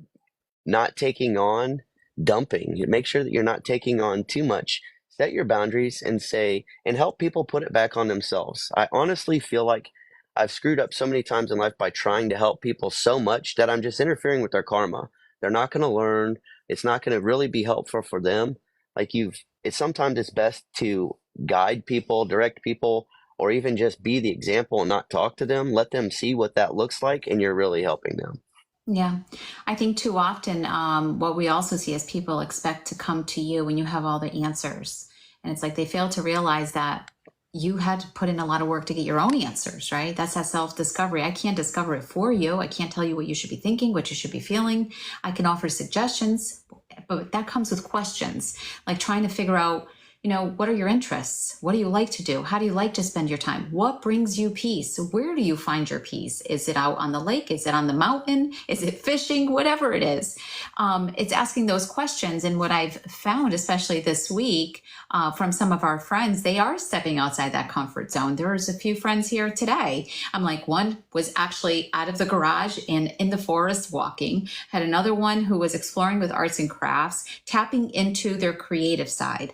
Speaker 2: not taking on dumping. Make sure that you're not taking on too much. Set your boundaries and say, and help people put it back on themselves. I honestly feel like I've screwed up so many times in life by trying to help people so much that I'm just interfering with their karma. They're not going to learn. It's not going to really be helpful for them. It's sometimes it's best to guide people, direct people, or even just be the example and not talk to them. Let them see what that looks like, and you're really helping them.
Speaker 1: Yeah, I think too often what we also see is people expect to come to you when you have all the answers. And it's like they fail to realize that you had to put in a lot of work to get your own answers, right? That's that self discovery. I can't discover it for you. I can't tell you what you should be thinking, what you should be feeling. I can offer suggestions, but that comes with questions, like trying to figure out, what are your interests? What do you like to do? How do you like to spend your time? What brings you peace? Where do you find your peace? Is it out on the lake? Is it on the mountain? Is it fishing? Whatever it is. It's asking those questions. And what I've found, especially this week, from some of our friends, they are stepping outside that comfort zone. There's a few friends here today. I'm like, one was actually out of the garage and in the forest walking, had another one who was exploring with arts and crafts, tapping into their creative side.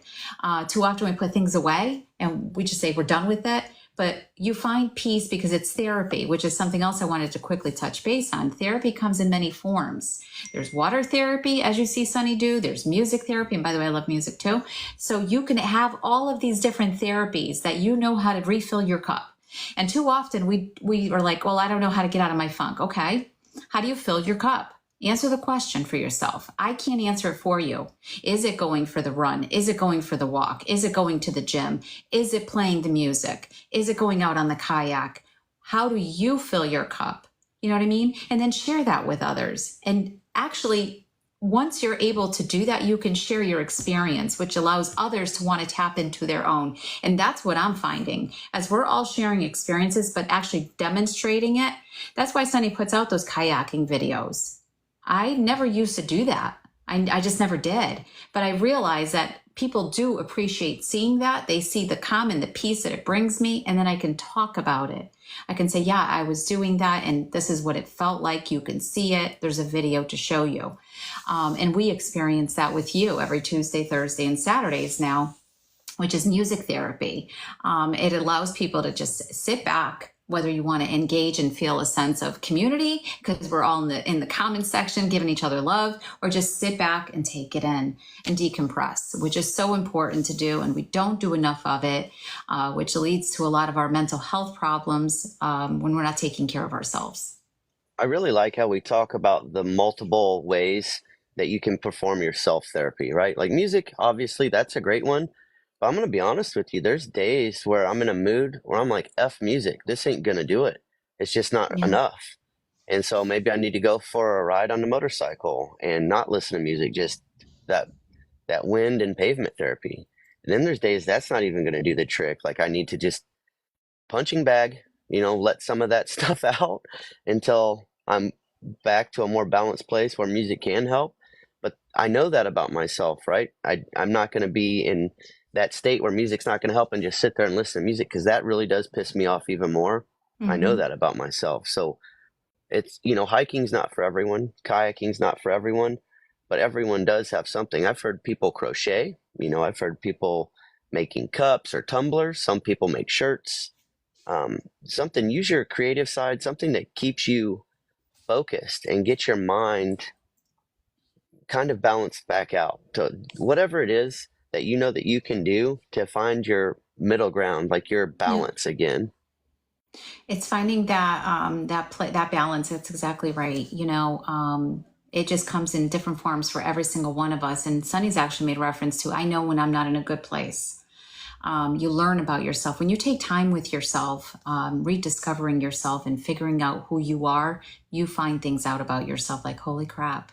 Speaker 1: Too often we put things away and we just say we're done with it. But you find peace because it's therapy, which is something else I wanted to quickly touch base on. Therapy comes in many forms. There's water therapy, as you see Sunny do. There's music therapy. And by the way, I love music too. So you can have all of these different therapies that you know how to refill your cup. And too often we are like, well, I don't know how to get out of my funk. Okay. How do you fill your cup? Answer the question for yourself. I can't answer it for you. Is it going for the run? Is it going for the walk? Is it going to the gym? Is it playing the music? Is it going out on the kayak? How do you fill your cup? You know what I mean? And then share that with others. And actually, once you're able to do that, you can share your experience, which allows others to want to tap into their own. And that's what I'm finding as we're all sharing experiences, but actually demonstrating it. That's why Sunny puts out those kayaking videos. I never used to do that. I just never did. But I realize that people do appreciate seeing that. They see the calm and the peace that it brings me, and then I can talk about it. I can say, yeah, I was doing that, and this is what it felt like. You can see it. There's a video to show you. And we experience that with you every Tuesday, Thursday, and Saturdays now, which is music therapy. It allows people to just sit back, whether you want to engage and feel a sense of community, because we're all in the comment section giving each other love, or just sit back and take it in and decompress, which is so important to do. And we don't do enough of it, which leads to a lot of our mental health problems when we're not taking care of ourselves.
Speaker 2: I really like how we talk about the multiple ways that you can perform your self therapy, right? Like music, obviously, that's a great one. But I'm going to be honest with you, there's days where I'm in a mood where I'm like, F music, this ain't going to do it. It's just not
Speaker 1: Yeah.
Speaker 2: enough. And so maybe I need to go for a ride on the motorcycle and not listen to music, just that that wind and pavement therapy. And then there's days that's not even going to do the trick. Like I need to just punching bag, let some of that stuff out until I'm back to a more balanced place where music can help. But I know that about myself, right? I'm not going to be in that state where music's not going to help and just sit there and listen to music, because that really does piss me off even more. I know
Speaker 1: Mm-hmm.
Speaker 2: that about myself. So hiking's not for everyone, kayaking's not for everyone, but everyone does have something. I've heard people crochet, I've heard people making cups or tumblers. Some people make shirts. Use your creative side, something that keeps you focused and get your mind kind of balanced back out to whatever it is that you know that you can do to find your middle ground, like your
Speaker 1: Yeah.
Speaker 2: balance again.
Speaker 1: It's finding that balance. That's exactly right. It just comes in different forms for every single one of us. And Sunny's actually made reference to, I know when I'm not in a good place. You learn about yourself. When you take time with yourself, rediscovering yourself and figuring out who you are, you find things out about yourself like, holy crap,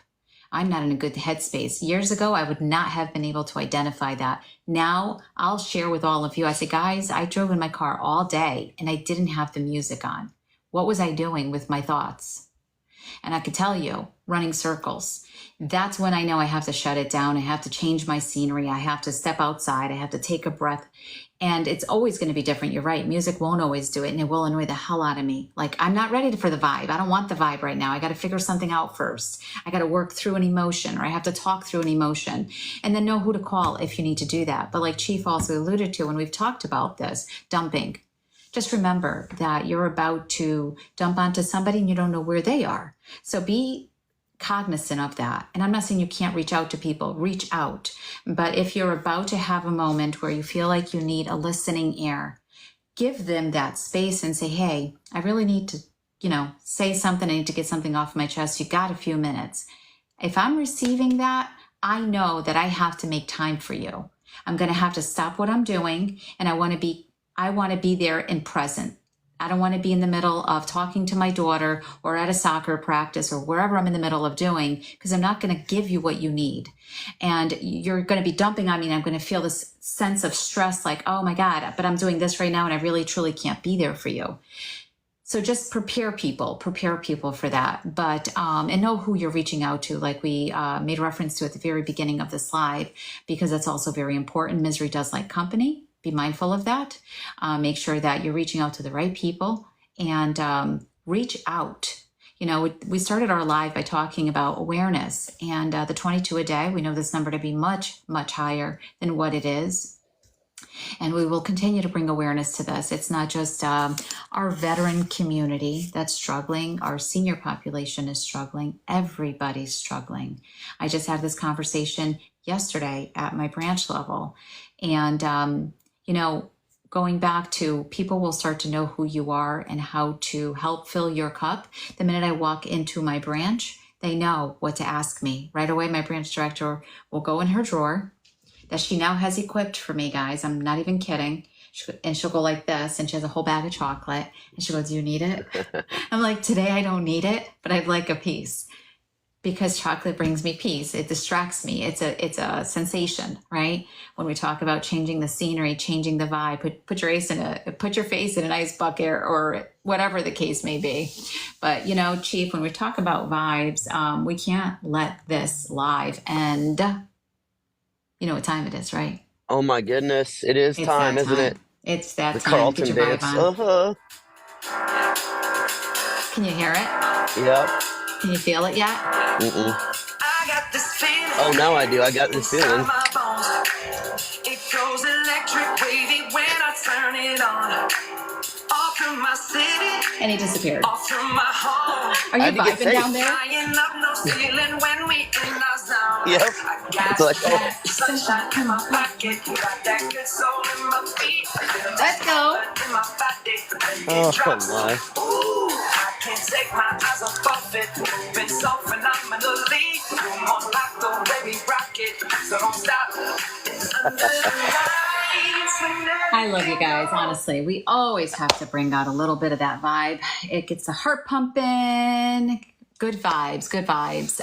Speaker 1: I'm not in a good headspace. Years ago, I would not have been able to identify that. Now I'll share with all of you. I say, guys, I drove in my car all day and I didn't have the music on. What was I doing with my thoughts? And I could tell you, running circles. That's when I know I have to shut it down. I have to change my scenery. I have to step outside. I have to take a breath. And it's always going to be different. You're right. Music won't always do it, and it will annoy the hell out of me. Like, I'm not ready for the vibe. I don't want the vibe right now. I got to figure something out first. I got to work through an emotion, or I have to talk through an emotion, and then know who to call if you need to do that. But like Chief also alluded to when we've talked about this, dumping. Just remember that you're about to dump onto somebody and you don't know where they are. So be cognizant of that. And I'm not saying you can't reach out to people, reach out. But if you're about to have a moment where you feel like you need a listening ear, give them that space and say, hey, I really need to, say something. I need to get something off my chest. You got a few minutes. If I'm receiving that, I know that I have to make time for you. I'm going to have to stop what I'm doing, and I want to be there and present. I don't want to be in the middle of talking to my daughter or at a soccer practice or wherever I'm in the middle of doing, because I'm not going to give you what you need. And you're going to be dumping on me, and I'm going to feel this sense of stress like, oh my God, but I'm doing this right now and I really truly can't be there for you. So just prepare people for that. But, and know who you're reaching out to, like we made reference to at the very beginning of this live, because that's also very important. Misery does like company. Be mindful of that. Make sure that you're reaching out to the right people, and reach out. We started our live by talking about awareness, and the 22 a day. We know this number to be much, much higher than what it is. And we will continue to bring awareness to this. It's not just our veteran community that's struggling. Our senior population is struggling. Everybody's struggling. I just had this conversation yesterday at my branch level. And, going back to, people will start to know who you are and how to help fill your cup. The minute I walk into my branch, they know what to ask me. Right away, my branch director will go in her drawer that she now has equipped for me, guys. I'm not even kidding. And she'll go like this, and she has a whole bag of chocolate. And she goes, do you need it? I'm like, today I don't need it, but I'd like a piece. Because chocolate brings me peace. It distracts me. It's a sensation, right? When we talk about changing the scenery, changing the vibe, put your face in an ice bucket, or whatever the case may be. But Chief, when we talk about vibes, we can't let this live end. You know what time it is, right?
Speaker 2: Oh my goodness, it is time, isn't it?
Speaker 1: It's that
Speaker 2: The
Speaker 1: time.
Speaker 2: Carlton
Speaker 1: Get your
Speaker 2: dance.
Speaker 1: vibe on. Can you hear it?
Speaker 2: Yep.
Speaker 1: Can you feel it yet?
Speaker 2: Mm-mm.
Speaker 3: I got this feeling.
Speaker 2: Oh, now I do. I got this feeling.
Speaker 3: It goes electric wavy when I turn it on. Off from my city.
Speaker 1: And he disappeared.
Speaker 3: Off from my home.
Speaker 1: Are you vibing down there?
Speaker 3: Flying up no ceiling when we in our zone.
Speaker 2: Yep.
Speaker 3: I got
Speaker 2: It's like,
Speaker 3: that sunshine in my pocket. Got that good soul in my feet.
Speaker 1: Let's go.
Speaker 3: In my body.
Speaker 2: Oh,
Speaker 3: It drops.
Speaker 2: my.
Speaker 3: Ooh, I can't take my eyes off it. Moving so phenomenally. Come on, like the way we rock it. So don't stop. It's under the lights when
Speaker 1: I love you guys, honestly. We always have to bring out a little bit of that vibe. It gets the heart pumping. Good vibes, good vibes.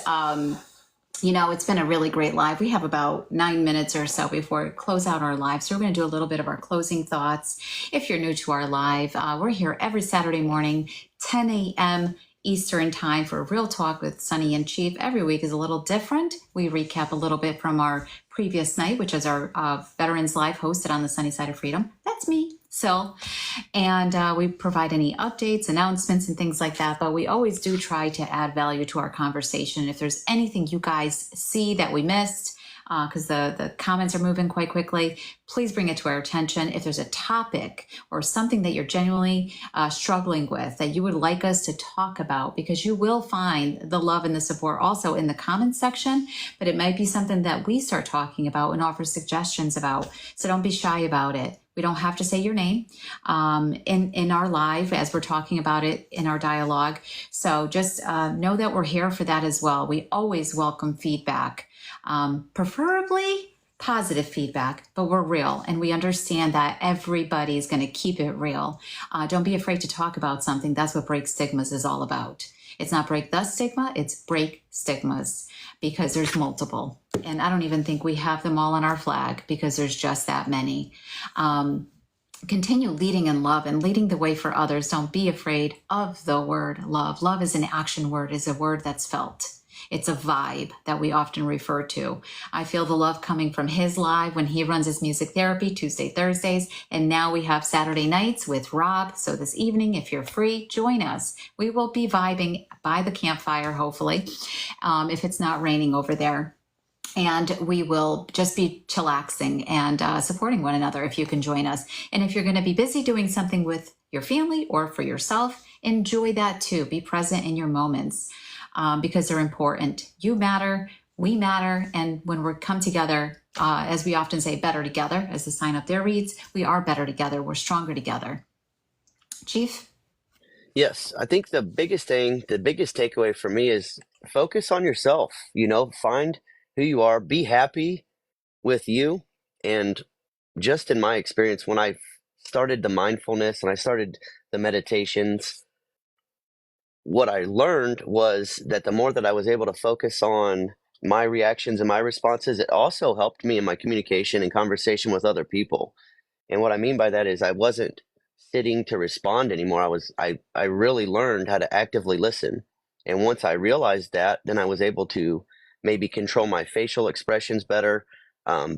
Speaker 1: It's been a really great live. We have about 9 minutes or so before we close out our live. So we're going to do a little bit of our closing thoughts. If you're new to our live, we're here every Saturday morning, 10 a.m. Eastern time for Real Talk with Sunny and Chief. Every week is a little different. We recap a little bit from our previous night, which is our Veterans Live hosted on the Sunny Side of Freedom. That's me, Sil. And we provide any updates, announcements, and things like that. But we always do try to add value to our conversation. If there's anything you guys see that we missed, because the comments are moving quite quickly, please bring it to our attention. If there's a topic or something that you're genuinely struggling with that you would like us to talk about, because you will find the love and the support also in the comments section, but it might be something that we start talking about and offer suggestions about. So don't be shy about it. We don't have to say your name in our live as we're talking about it in our dialogue. So just know that we're here for that as well. We always welcome feedback. Preferably positive feedback, but we're real and we understand that everybody's going to keep it real. Don't be afraid to talk about something. That's what Break Stigmas is all about. It's not break the stigma, it's break stigmas, because there's multiple. And I don't even think we have them all on our flag because there's just that many. Continue leading in love and leading the way for others. Don't be afraid of the word love. Love is an action word, is a word that's felt. It's a vibe that we often refer to. I feel the love coming from his live when he runs his music therapy Tuesday, Thursdays. And now we have Saturday nights with Rob. So this evening, if you're free, join us. We will be vibing by the campfire, hopefully, if it's not raining over there. And we will just be chillaxing and supporting one another if you can join us. And if you're going to be busy doing something with your family or for yourself, enjoy that too. Be present in your moments. Because they're important. You matter, we matter, and when we come together, as we often say, better together, as the sign up there reads, we are better together, we're stronger together. Chief?
Speaker 2: Yes, I think the biggest takeaway for me is focus on yourself. Find who you are, be happy with you. And just in my experience, when I started the mindfulness and I started the meditations, what I learned was that the more that I was able to focus on my reactions and my responses, it also helped me in my communication and conversation with other people. And what I mean by that is I wasn't sitting to respond anymore. I really learned how to actively listen. And once I realized that, then I was able to maybe control my facial expressions better,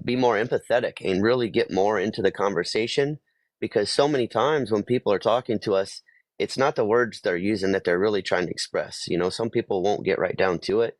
Speaker 2: be more empathetic and really get more into the conversation. Because so many times when people are talking to us, it's not the words they're using that they're really trying to express. Some people won't get right down to it.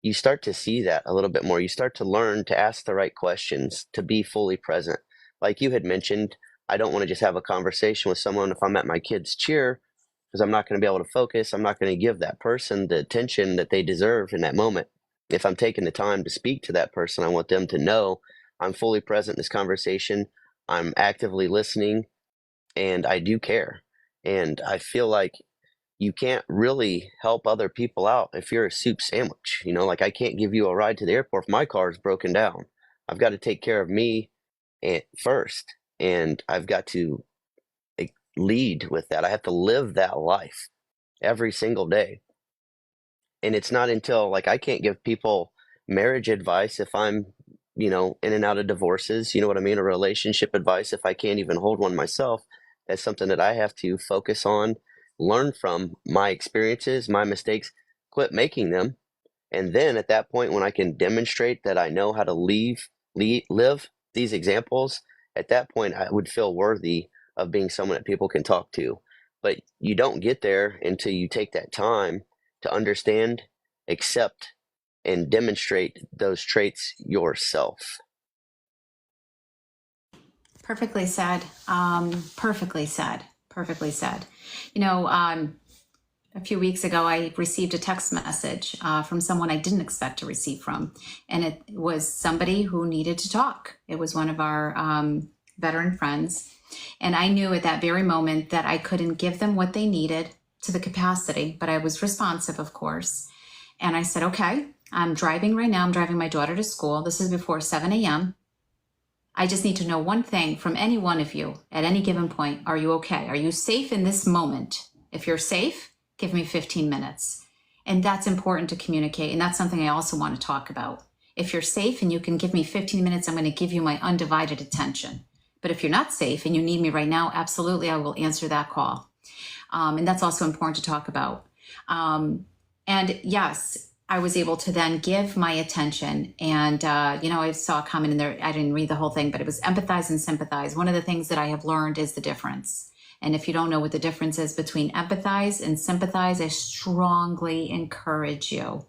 Speaker 2: You start to see that a little bit more. You start to learn to ask the right questions, to be fully present. Like you had mentioned, I don't want to just have a conversation with someone if I'm at my kid's cheer, because I'm not going to be able to focus. I'm not going to give that person the attention that they deserve in that moment. If I'm taking the time to speak to that person, I want them to know I'm fully present in this conversation. I'm actively listening, and I do care. And I feel like you can't really help other people out if you're a soup sandwich. Like I can't give you a ride to the airport if my car is broken down. I've got to take care of me first, and I've got to lead with that. I have to live that life every single day. And it's not until, like, I can't give people marriage advice if I'm, in and out of divorces, you know what I mean? Or relationship advice if I can't even hold one myself. That's something that I have to focus on, learn from my experiences, my mistakes, quit making them. And then at that point, when I can demonstrate that I know how to live these examples, at that point, I would feel worthy of being someone that people can talk to. But you don't get there until you take that time to understand, accept, and demonstrate those traits yourself.
Speaker 1: Perfectly said. Perfectly said. Perfectly said. A few weeks ago, I received a text message from someone I didn't expect to receive from. And it was somebody who needed to talk. It was one of our veteran friends. And I knew at that very moment that I couldn't give them what they needed to the capacity, but I was responsive, of course. And I said, okay, I'm driving right now. I'm driving my daughter to school. This is before 7 a.m. I just need to know one thing from any one of you at any given point. Are you okay? Are you safe in this moment? If you're safe, give me 15 minutes. And that's important to communicate. And that's something I also want to talk about. If you're safe and you can give me 15 minutes, I'm going to give you my undivided attention. But if you're not safe and you need me right now, absolutely, I will answer that call. And that's also important to talk about. And yes, I was able to then give my attention. And, I saw a comment in there. I didn't read the whole thing, but it was empathize and sympathize. One of the things that I have learned is the difference. And if you don't know what the difference is between empathize and sympathize, I strongly encourage you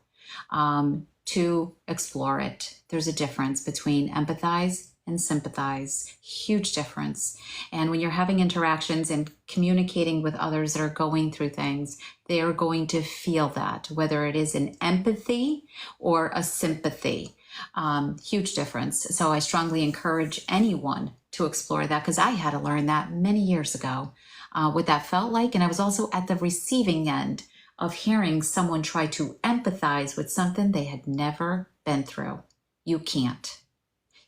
Speaker 1: to explore it. There's a difference between empathize and sympathize. Huge difference. And when you're having interactions and communicating with others that are going through things, they are going to feel that, whether it is an empathy or a sympathy. Huge difference. So I strongly encourage anyone to explore that, because I had to learn that many years ago, what that felt like. And I was also at the receiving end of hearing someone try to empathize with something they had never been through. You can't.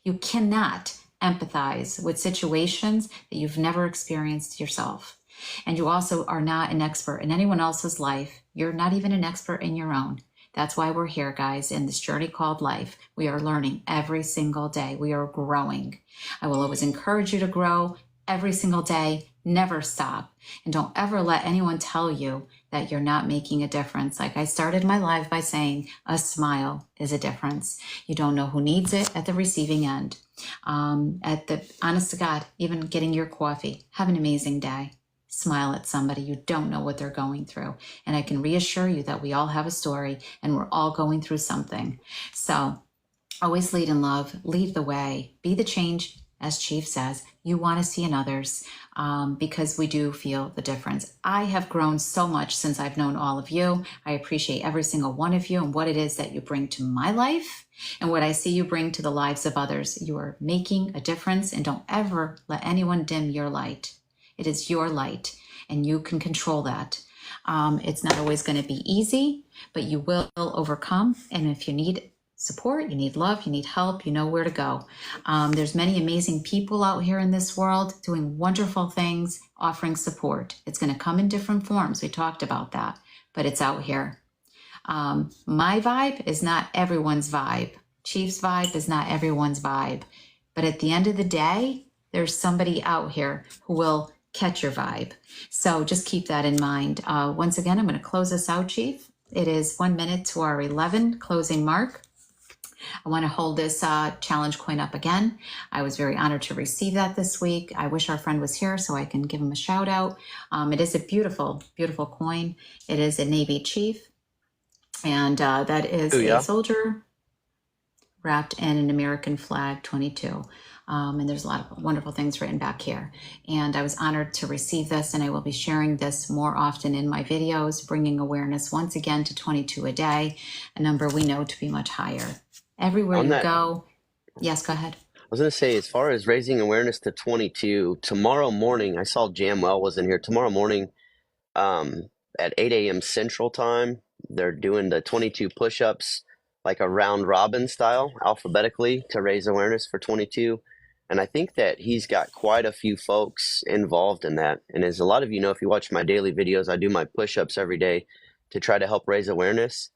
Speaker 1: You cannot empathize with situations that you've never experienced yourself. And you also are not an expert in anyone else's life. You're not even an expert in your own. That's why we're here, guys, in this journey called life. We are learning every single day. We are growing. I will always encourage you to grow every single day. Never stop. And don't ever let anyone tell you that you're not making a difference. Like I started my live by saying, a smile is a difference. You don't know who needs it at the receiving end. At the, honest to God, even getting your coffee. Have an amazing day. Smile at somebody. You don't know what they're going through. And I can reassure you that we all have a story and we're all going through something. So always lead in love, lead the way, be the change, as Chief says, you want to see in others, because we do feel the difference. I have grown so much since I've known all of you. I appreciate every single one of you and what it is that you bring to my life and what I see you bring to the lives of others. You are making a difference, and don't ever let anyone dim your light. It is your light, and you can control that. It's not always going to be easy, but you will overcome. And if you need support, you need love, you need help, you know where to go. There's many amazing people out here in this world doing wonderful things, offering support. It's going to come in different forms. We talked about that, but it's out here. My vibe is not everyone's vibe. Chief's vibe is not everyone's vibe. But at the end of the day, there's somebody out here who will catch your vibe. So just keep that in mind. Once again, I'm going to close this out, Chief. It is 1 minute to our 11 closing mark. I want to hold this challenge coin up again. I was very honored to receive that this week. I wish our friend was here so I can give him a shout out. It is a beautiful, beautiful coin. It is a Navy Chief, and that is a soldier wrapped in an American flag 22. And there's a lot of wonderful things written back here. And I was honored to receive this, and I will be sharing this more often in my videos, bringing awareness once again to 22 a day, a number we know to be much higher. Everywhere you go. Yes, go ahead.
Speaker 2: I was going to say, as far as raising awareness to 22, tomorrow morning, I saw Jamwell was in here. Tomorrow morning at 8 a.m. Central Time, they're doing the 22 push-ups, like a round robin style, alphabetically, to raise awareness for 22. And I think that he's got quite a few folks involved in that. And as a lot of you know, if you watch my daily videos, I do my push-ups every day to try to help raise awareness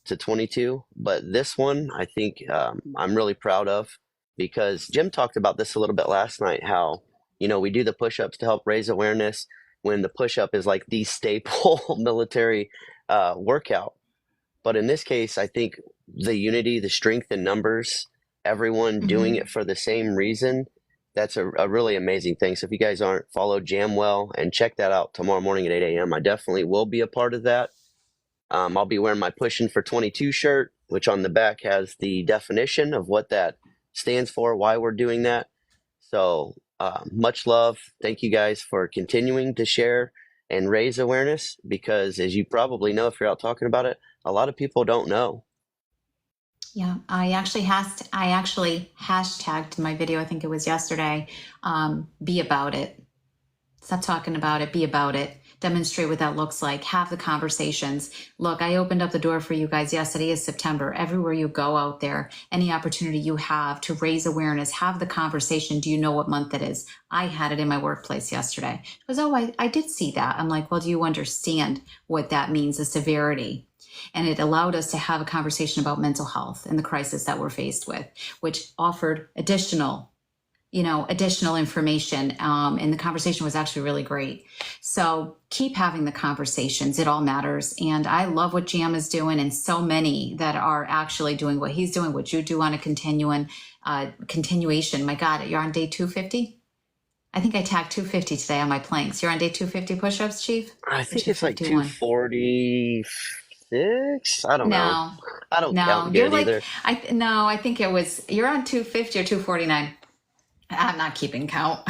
Speaker 2: to 22. But this one, I think I'm really proud of, because Jim talked about this a little bit last night, how, you know, we do the push-ups to help raise awareness when the push-up is like the staple military workout. But in this case, I think the unity, the strength in numbers, everyone doing it for the same reason, that's a really amazing thing. So if you guys aren't, follow Jamwell and check that out tomorrow morning at 8 a.m. I definitely will be a part of that. I'll be wearing my Pushing for 22 shirt, which on the back has the definition of what that stands for, why we're doing that. So much love. Thank you guys for continuing to share and raise awareness, because as you probably know, if you're out talking about it, a lot of people don't know.
Speaker 1: Yeah, I actually hashtagged my video, I think it was yesterday, be about it. Stop talking about it, be about it. Demonstrate what that looks like. Have the conversations. Look, I opened up the door for you guys. Yesterday is September. Everywhere you go out there, any opportunity you have to raise awareness, have the conversation. Do you know what month it is? I had it in my workplace yesterday. It was, I did see that. I'm like, well, do you understand what that means, the severity? And it allowed us to have a conversation about mental health and the crisis that we're faced with, which offered additional information. And the conversation was actually really great. So keep having the conversations. It all matters. And I love what Jam is doing, and so many that are actually doing what he's doing, what you do on a continuation. My God, you're on day 250? I think I tagged 250 today on my planks. You're on day 250 push-ups, Chief?
Speaker 2: I think it's like 246. I don't know. I don't count good either.
Speaker 1: I think it was, you're on 250 or 249. I'm not keeping count.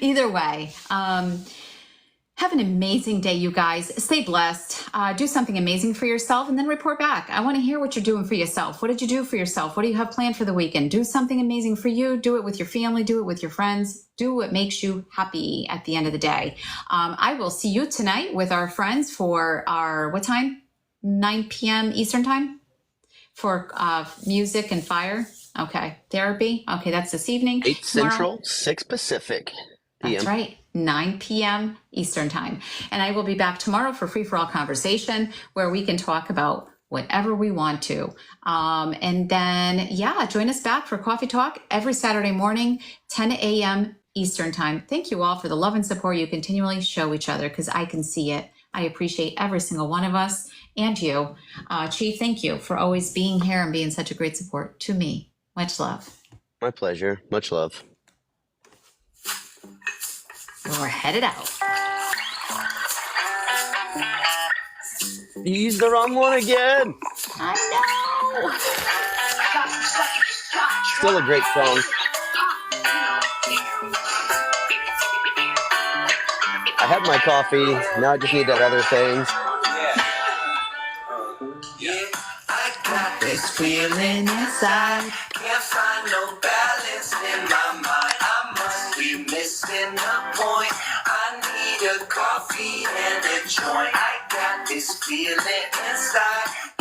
Speaker 1: Either way, have an amazing day, you guys. Stay blessed. Do something amazing for yourself, and then report back. I want to hear what you're doing for yourself. What did you do for yourself? What do you have planned for the weekend? Do something amazing for you. Do it with your family. Do it with your friends. Do what makes you happy at the end of the day. I will see you tonight with our friends for our, what time? 9 p.m. Eastern time for music and fire. Okay. Therapy. Okay, that's this evening.
Speaker 2: 8
Speaker 1: Tomorrow,
Speaker 2: Central, 6 Pacific PM.
Speaker 1: that's right. 9 p.m. Eastern time. And I will be back tomorrow for Free for All Conversation, where we can talk about whatever we want to. And then, join us back for Coffee Talk every Saturday morning, 10 a.m. Eastern time. Thank you all for the love and support you continually show each other, because I can see it. I appreciate every single one of us and you. Chief, thank you for always being here and being such a great support to me. Much love.
Speaker 2: My pleasure. Much love.
Speaker 1: We're headed out.
Speaker 2: You used the wrong one again.
Speaker 1: I know.
Speaker 2: Still a great song. I have my coffee. Now I just need that other thing.
Speaker 3: I got
Speaker 1: This feeling inside.
Speaker 3: can't find no balance in my mind. I must be missing the point. I need a coffee and a joint. I got this feeling inside.